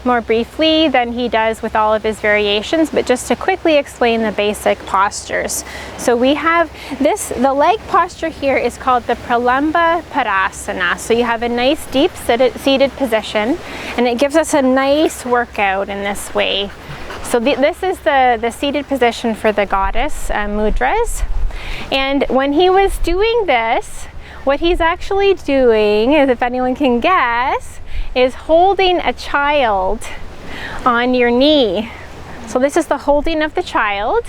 more briefly than he does with all of his variations, but just to quickly explain the basic postures. So we have the leg posture here is called the Pralamba Padasana. So you have a nice deep seated position, and it gives us a nice workout in this way. So this is the seated position for the Goddess Mudras. And when he was doing this, what he's actually doing is, if anyone can guess, is holding a child on your knee. So this is the holding of the child.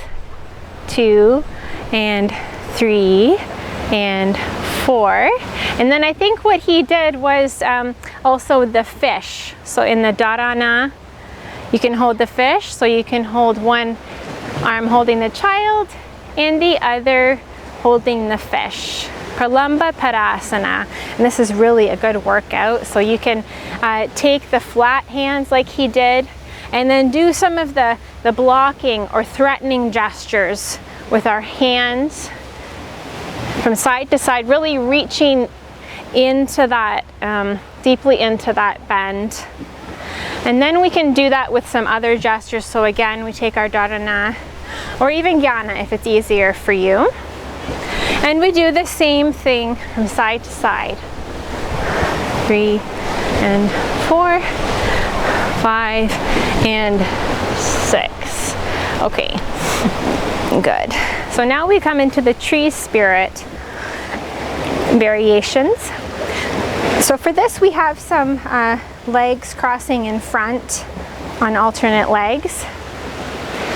2 and 3 and 4. And then I think what he did was also the fish. So in the dharana, you can hold the fish. So you can hold one arm holding the child and the other holding the fish. Pralamba Padasana. And this is really a good workout. So you can take the flat hands like he did, and then do some of the blocking or threatening gestures with our hands from side to side, really reaching into that, deeply into that bend. And then we can do that with some other gestures. So again, we take our dharana, or even jnana if it's easier for you. And we do the same thing from side to side. 3 and 4, 5 and 6. Okay, good. So now we come into the tree spirit variations. So for this we have some legs crossing in front on alternate legs.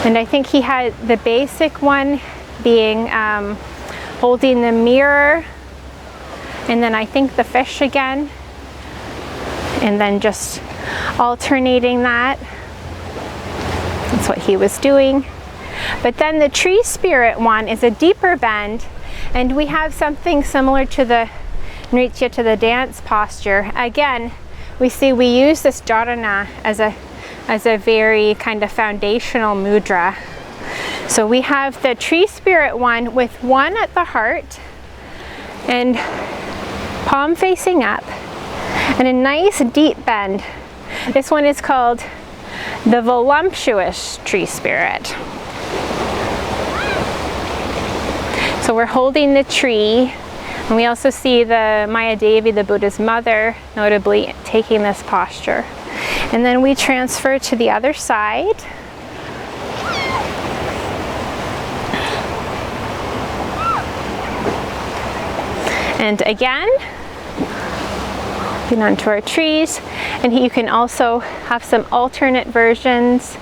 And I think he had the basic one being holding the mirror, and then I think the fish again, and then just alternating that. That's what he was doing. But then the tree spirit one is a deeper bend, and we have something similar to the nritya, to the dance posture. Again, we see we use this dharana as a very kind of foundational mudra. So we have the tree spirit one with one at the heart and palm facing up, and a nice deep bend. This one is called the voluptuous tree spirit. So we're holding the tree, and we also see the Maya Devi, the Buddha's mother, notably taking this posture. And then we transfer to the other side. And again, looking onto our trees. And you can also have some alternate versions,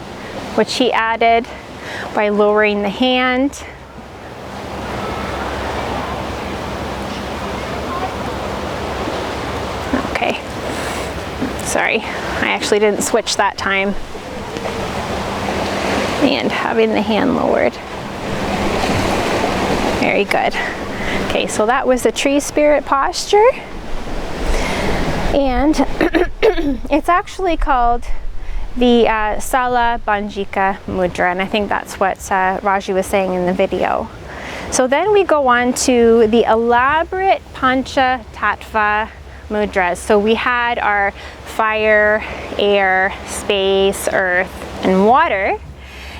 which he added by lowering the hand. Okay, sorry, I actually didn't switch that time. And having the hand lowered. Very good. Okay, so that was the tree spirit posture. And it's actually called the Sala Banjika Mudra, and I think that's what Raju was saying in the video. So then we go on to the elaborate Pancha Tattva Mudras. So we had our fire, air, space, earth, and water.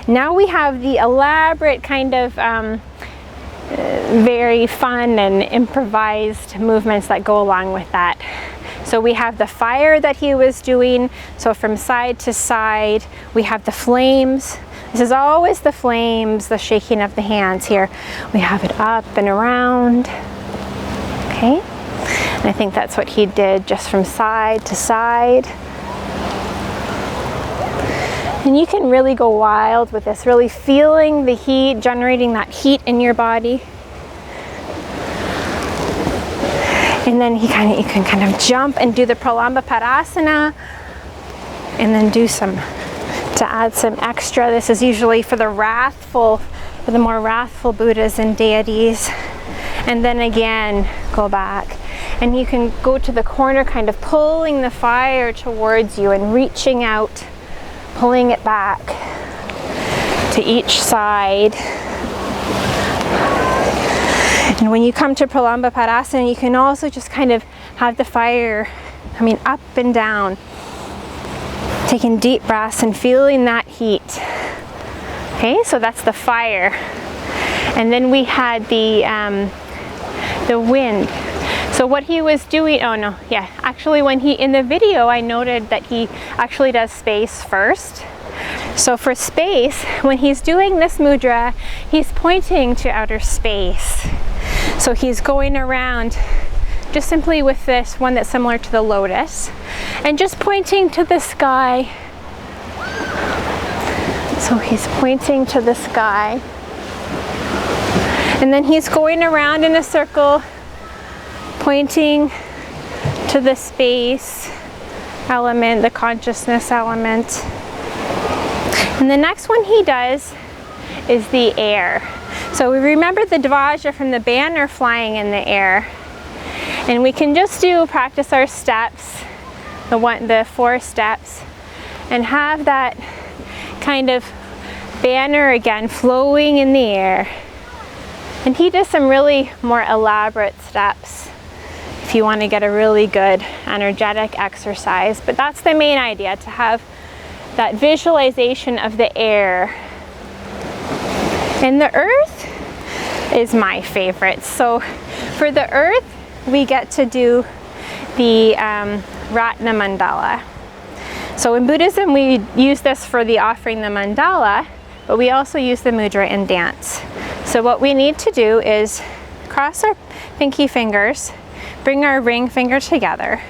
Now we have the elaborate kind of very fun and improvised movements that go along with that. So we have the fire that he was doing. So from side to side, we have the flames. This is always the flames, the shaking of the hands here. We have it up and around. Okay. And I think that's what he did, just from side to side. And you can really go wild with this, really feeling the heat, generating that heat in your body. And then you can kind of jump and do the Pralamba Padasana, and then do some, to add some extra. This is usually for the wrathful, for the more wrathful Buddhas and deities. And then again, go back. And you can go to the corner, kind of pulling the fire towards you and reaching out, pulling it back to each side. And when you come to Pralamba Padasana, you can also just kind of have the fire coming up and down, taking deep breaths and feeling that heat. Okay, so that's the fire. And then we had the wind. So what he was doing, actually when he, in the video, I noted that he actually does space first. So for space, when he's doing this mudra, he's pointing to outer space. So he's going around just simply with this one that's similar to the lotus, and just pointing to the sky. So he's pointing to the sky. And then he's going around in a circle, pointing to the space element, the consciousness element. And the next one he does is the air. So we remember the Dvaja from the banner flying in the air. And we can just practice our steps, the 4 steps, and have that kind of banner again flowing in the air. And he does some really more elaborate steps if you want to get a really good energetic exercise. But that's the main idea, to have that visualization of the air. And the earth is my favorite. So for the earth, we get to do the Ratna Mandala. So in Buddhism, we use this for the offering the mandala, but we also use the mudra in dance. So what we need to do is cross our pinky fingers, bring our ring finger together,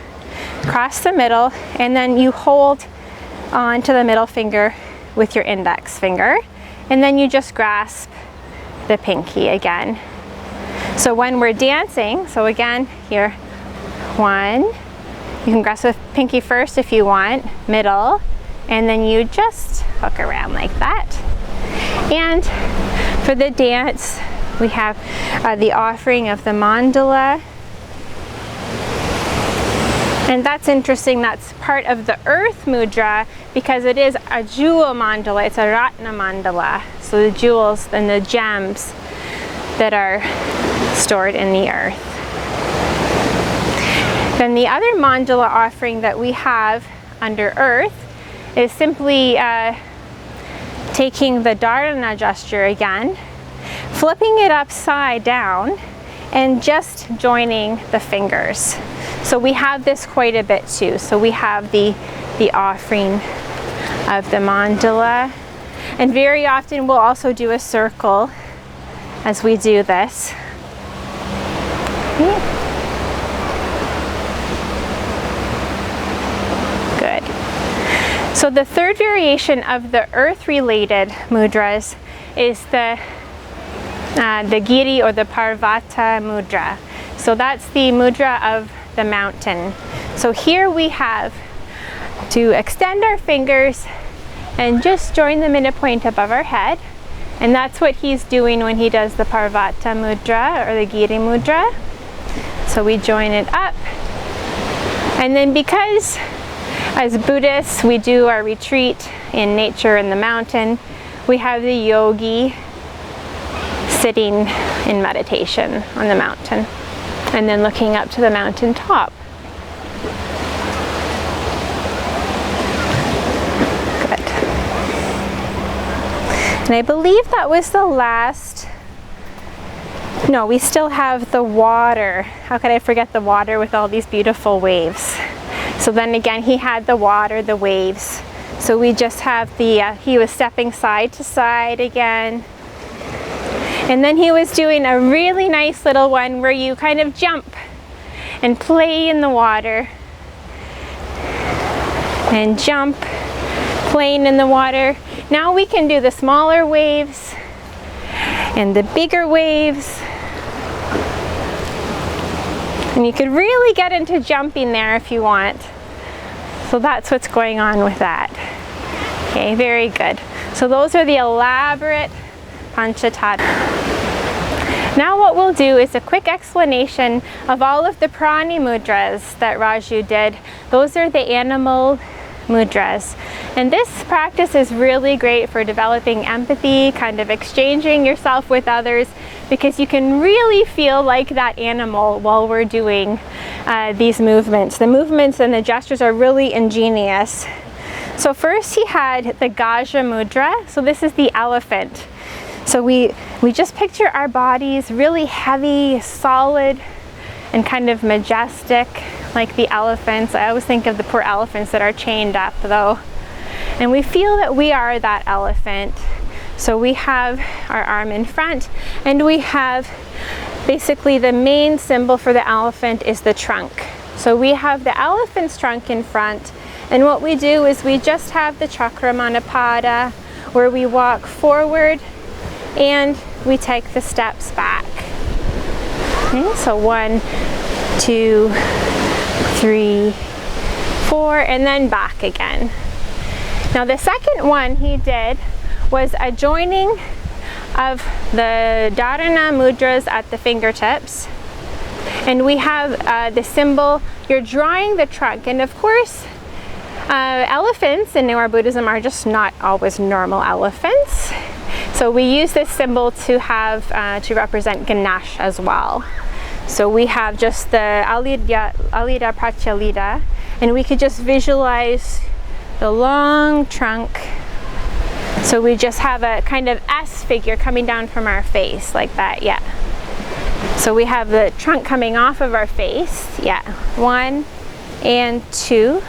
cross the middle, and then you hold on to the middle finger with your index finger, and then you just grasp the pinky again. So when we're dancing, so again, here, 1, you can grasp the pinky first if you want, middle, and then you just hook around like that. And for the dance, we have the offering of the mandala. And that's interesting, that's part of the earth mudra because it is a jewel mandala, it's a Ratna Mandala. So the jewels and the gems that are stored in the earth. Then the other mandala offering that we have under earth is simply taking the Dharana gesture again, flipping it upside down, and just joining the fingers. So we have this quite a bit too. So we have the offering of the mandala, and very often we'll also do a circle as we do this. Good. So the third variation of the earth-related mudras is the Giri or the Parvata mudra. So that's the mudra of the mountain. So here we have to extend our fingers and just join them in a point above our head. And that's what he's doing when he does the Parvata mudra or the Giri mudra. So we join it up. And then because as Buddhists we do our retreat in nature in the mountain, we have the yogi sitting in meditation on the mountain and then looking up to the mountain top. Good. And I believe that was the last. No, we still have the water. How could I forget the water with all these beautiful waves? So then again, he had the water, the waves. So we just have he was stepping side to side again. And then he was doing a really nice little one where you kind of jump and play in the water. And jump, playing in the water. Now we can do the smaller waves and the bigger waves. And you could really get into jumping there if you want. So that's what's going on with that. Okay, very good. So those are the elaborate Panchatattva. Now what we'll do is a quick explanation of all of the prani mudras that Raju did. Those are the animal mudras. And this practice is really great for developing empathy, kind of exchanging yourself with others, because you can really feel like that animal while we're doing these movements. The movements and the gestures are really ingenious. So first he had the Gaja mudra. So this is the elephant. So we just picture our bodies really heavy, solid, and kind of majestic, like the elephants. I always think of the poor elephants that are chained up though. And we feel that we are that elephant. So we have our arm in front, and we have basically the main symbol for the elephant is the trunk. So we have the elephant's trunk in front, and what we do is we just have the Chakramanapada where we walk forward and we take the steps back. Okay, so 1, 2, 3, 4, and then back again. Now the second one he did was a joining of the Dharana mudras at the fingertips. And we have the symbol, you're drawing the trunk. And of course, elephants in our Buddhism are just not always normal elephants. So we use this symbol to have, to represent Ganesh as well. So we have just the Alida Pratyalida, and we could just visualize the long trunk. So we just have a kind of S figure coming down from our face like that, yeah. So we have the trunk coming off of our face, yeah. 1 and 2,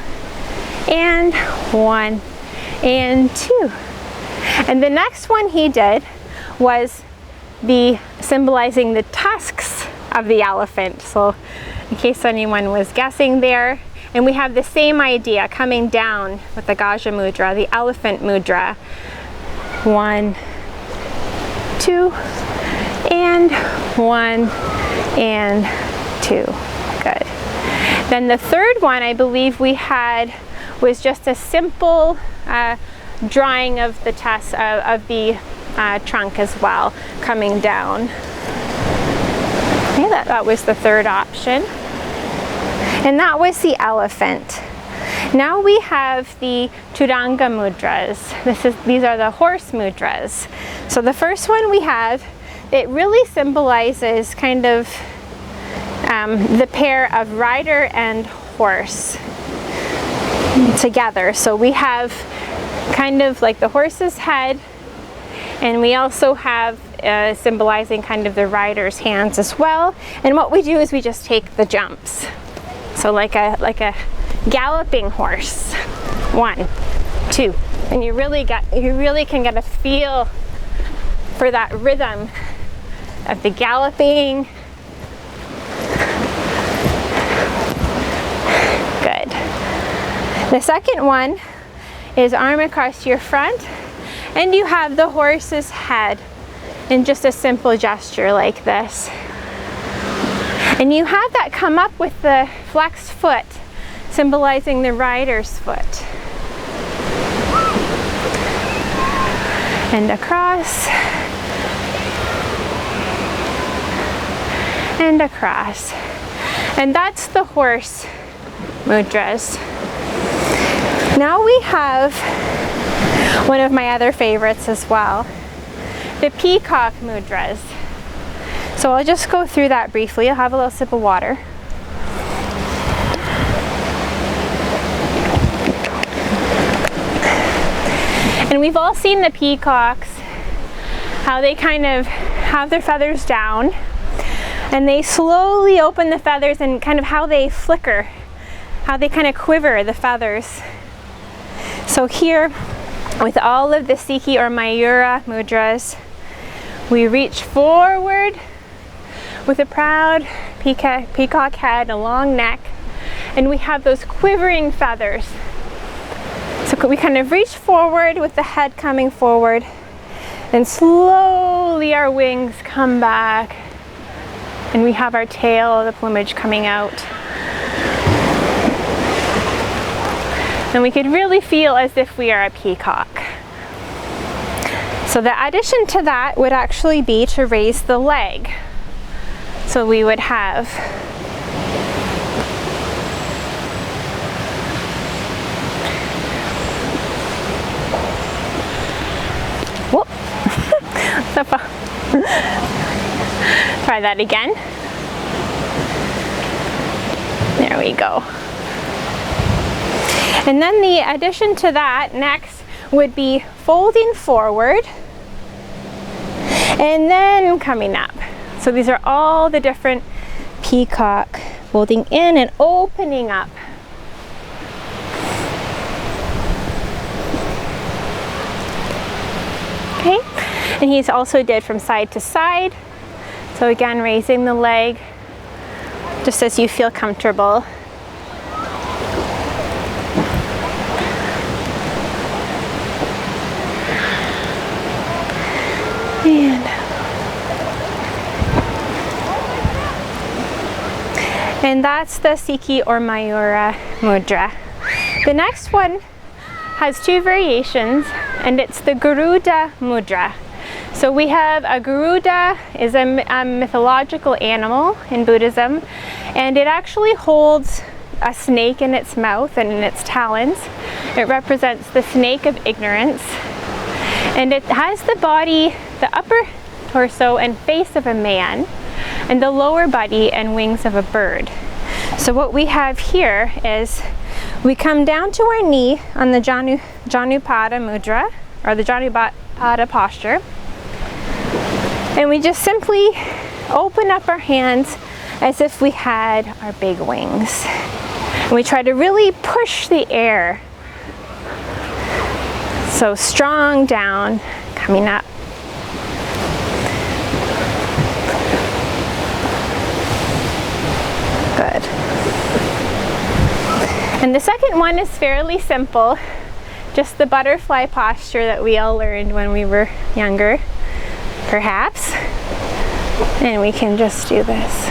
and 1 and 2. And the next one he did was the symbolizing the tusks of the elephant. So in case anyone was guessing there, and we have the same idea coming down with the Gaja Mudra, the elephant mudra. 1, 2, and 1 and 2. Good. Then the third one I believe we had was just a simple drawing of the trunk as well, coming down. Okay, that was the third option. And that was the elephant. Now we have the Turanga mudras. These are the horse mudras. So the first one we have, it really symbolizes kind of the pair of rider and horse together. So we have kind of like the horse's head, and we also have symbolizing kind of the rider's hands as well. And what we do is we just take the jumps. So like a galloping horse. 1, 2, and you really can get a feel for that rhythm of the galloping. Good. The second one is arm across your front, and you have the horse's head in just a simple gesture like this. And you have that come up with the flexed foot, symbolizing the rider's foot. And across. And across. And that's the horse mudras. Now we have one of my other favorites as well, the peacock mudras. So I'll just go through that briefly. I'll have a little sip of water. And we've all seen the peacocks, how they kind of have their feathers down, and they slowly open the feathers, and kind of how they flicker, how they kind of quiver the feathers. So here, with all of the Sikhi or Mayura mudras, we reach forward with a proud peacock head, a long neck, and we have those quivering feathers. So we kind of reach forward with the head coming forward, and slowly our wings come back, and we have our tail, the plumage coming out. And we could really feel as if we are a peacock. So the addition to that would actually be to raise the leg. So we would have whoop. Try that again. There we go. And then the addition to that next would be folding forward and then coming up. So these are all the different peacock, folding in and opening up. Okay, and he's also did from side to side. So again, raising the leg just as you feel comfortable. And that's the Siki or Mayura Mudra. The next one has two variations, and it's the Garuda Mudra. So we have a Garuda is a mythological animal in Buddhism, and it actually holds a snake in its mouth and in its talons. It represents the snake of ignorance, and it has the body, the upper torso and face of a man, and the lower body and wings of a bird. So what we have here is we come down to our knee on the Janupada Mudra, or the Janupada posture, and we just simply open up our hands as if we had our big wings. And we try to really push the air. So strong down, coming up. Good. And the second one is fairly simple, just the butterfly posture that we all learned when we were younger, perhaps. And we can just do this.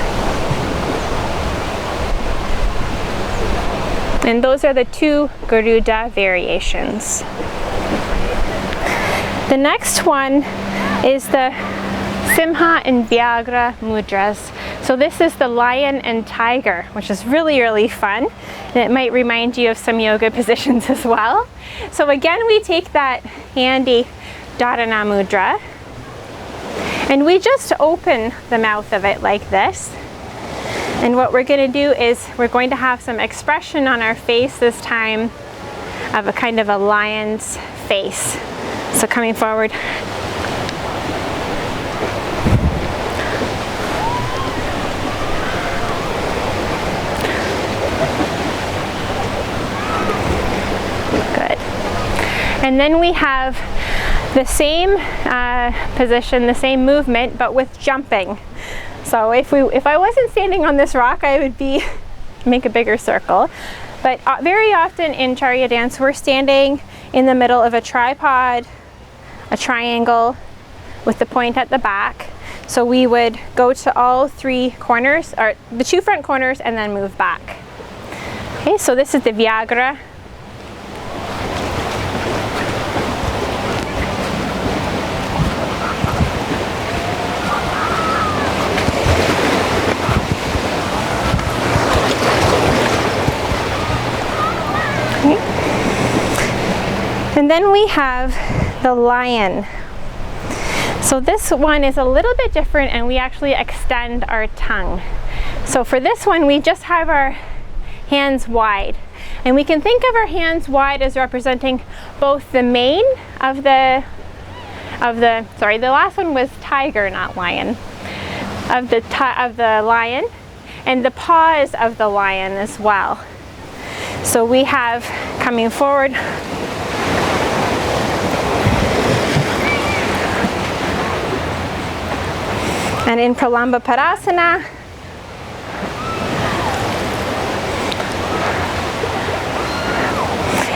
And those are the two Garuda variations. The next one is the Simha and Vyagra Mudras. So this is the lion and tiger, which is really, really fun. And it might remind you of some yoga positions as well. So again, we take that handy Dharana Mudra, and we just open the mouth of it like this. And what we're going to do is we're going to have some expression on our face this time of a kind of a lion's face. So coming forward. Good. And then we have the same position, the same movement, but with jumping. So if I wasn't standing on this rock, I would make a bigger circle. But very often in Caryā dance, we're standing in the middle of a tripod, a triangle with the point at the back. So we would go to all three corners, or the two front corners, and then move back. Okay, so this is the Vyagra. And then we have the lion. So this one is a little bit different, and we actually extend our tongue. So for this one, we just have our hands wide. And we can think of our hands wide as representing both the mane of the last one was tiger, not lion, of the lion, and the paws of the lion as well. So we have coming forward, and in Pralamba Padasana,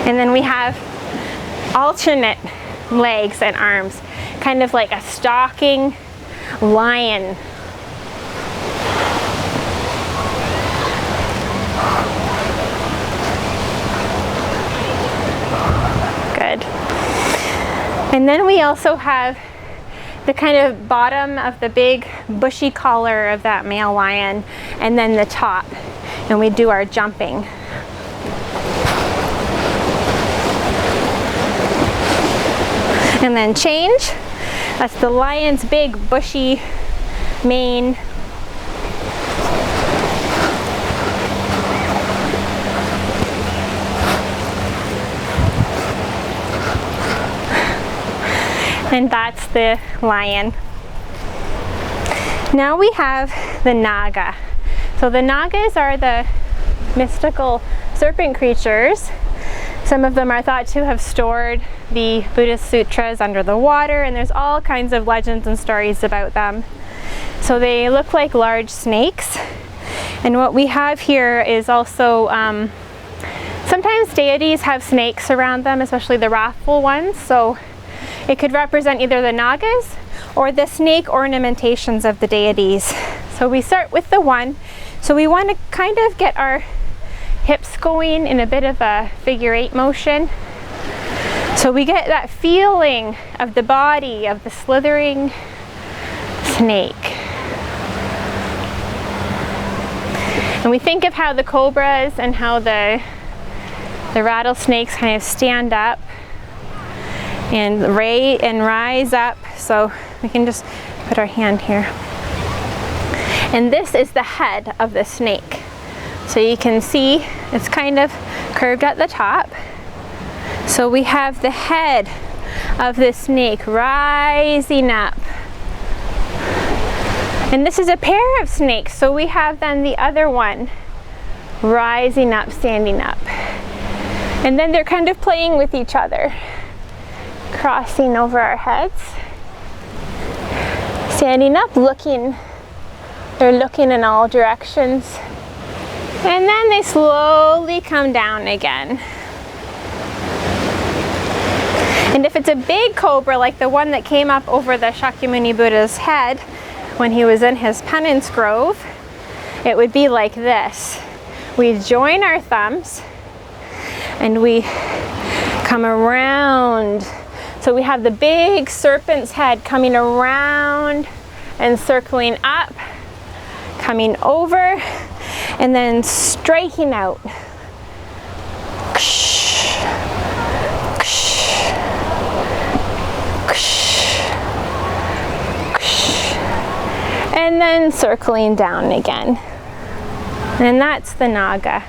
and then we have alternate legs and arms, kind of like a stalking lion. Good. And then we also have the kind of bottom of the big bushy collar of that male lion, and then the top, and we do our jumping. And then change. That's the lion's big bushy mane. And that's the lion. Now we have the Naga. So the Nagas are the mystical serpent creatures. Some of them are thought to have stored the Buddhist sutras under the water, and there's all kinds of legends and stories about them. So they look like large snakes. And what we have here is also, sometimes deities have snakes around them, especially the wrathful ones. So it could represent either the Nagas or the snake ornamentations of the deities. So we start with the 1. So we want to kind of get our hips going in a bit of a figure 8 motion. So we get that feeling of the body of the slithering snake. And we think of how the cobras and how the rattlesnakes kind of stand up and rise up. So we can just put our hand here. And this is the head of the snake. So you can see it's kind of curved at the top. So we have the head of the snake rising up. And this is a pair of snakes. So we have then the other one rising up, standing up. And then they're kind of playing with each other, crossing over our heads, standing up, looking. They're looking in all directions. And then they slowly come down again. And if it's a big cobra, like the one that came up over the Shakyamuni Buddha's head when he was in his penance grove, it would be like this. We join our thumbs and we come around. So we have the big serpent's head coming around and circling up, coming over, and then striking out. And then circling down again. And that's the Naga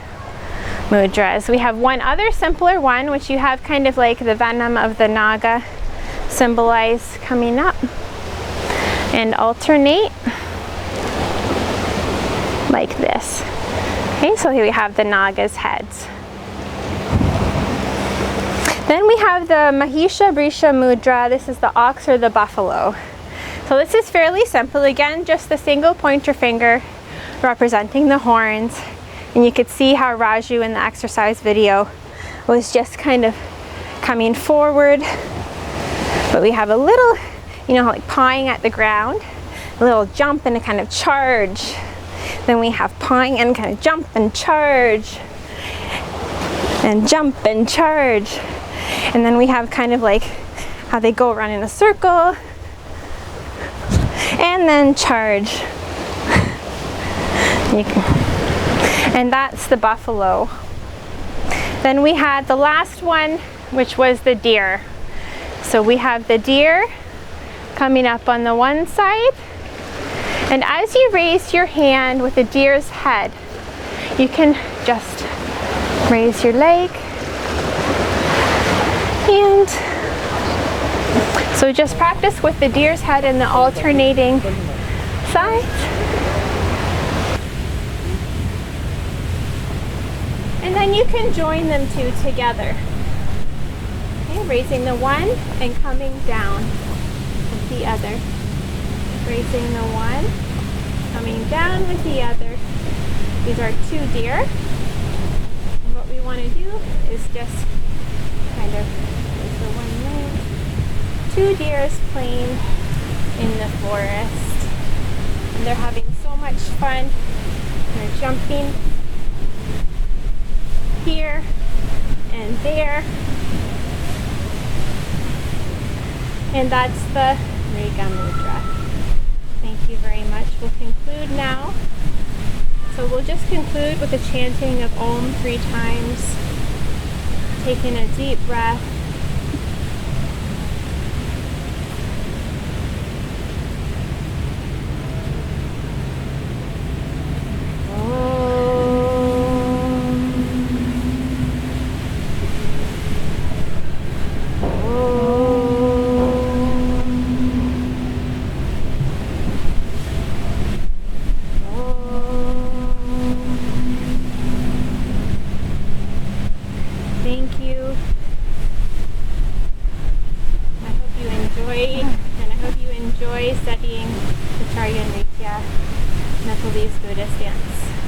Mudras. We have one other simpler one, which you have kind of like the venom of the Naga symbolized coming up. And alternate like this. Okay, so here we have the Naga's heads. Then we have the Mahisha Brisha Mudra. This is the ox or the buffalo. So this is fairly simple. Again, just the single pointer finger representing the horns. And you could see how Raju in the exercise video was just kind of coming forward. But we have a little, you know, like pawing at the ground, a little jump and a kind of charge. Then we have pawing and kind of jump and charge. And jump and charge. And then we have kind of like how they go around in a circle. And then charge. And that's the buffalo. Then we had the last one, which was the deer. So we have the deer coming up on the one side. And as you raise your hand with the deer's head, you can just raise your leg. And so just practice with the deer's head and the alternating sides. And then you can join them two together. Okay, raising the one and coming down with the other. Raising the one, coming down with the other. These are 2 deer. And what we want to do is just kind of raise the one leg. 2 deers playing in the forest. And they're having so much fun. They're jumping here and there. And that's the Mriga Mudra. Thank you very much. We'll conclude now. So we'll just conclude with a chanting of Om 3 times. Taking a deep breath. Thank you. I hope you enjoy, and I hope you enjoy studying the Caryā Nepalese Buddhist dance.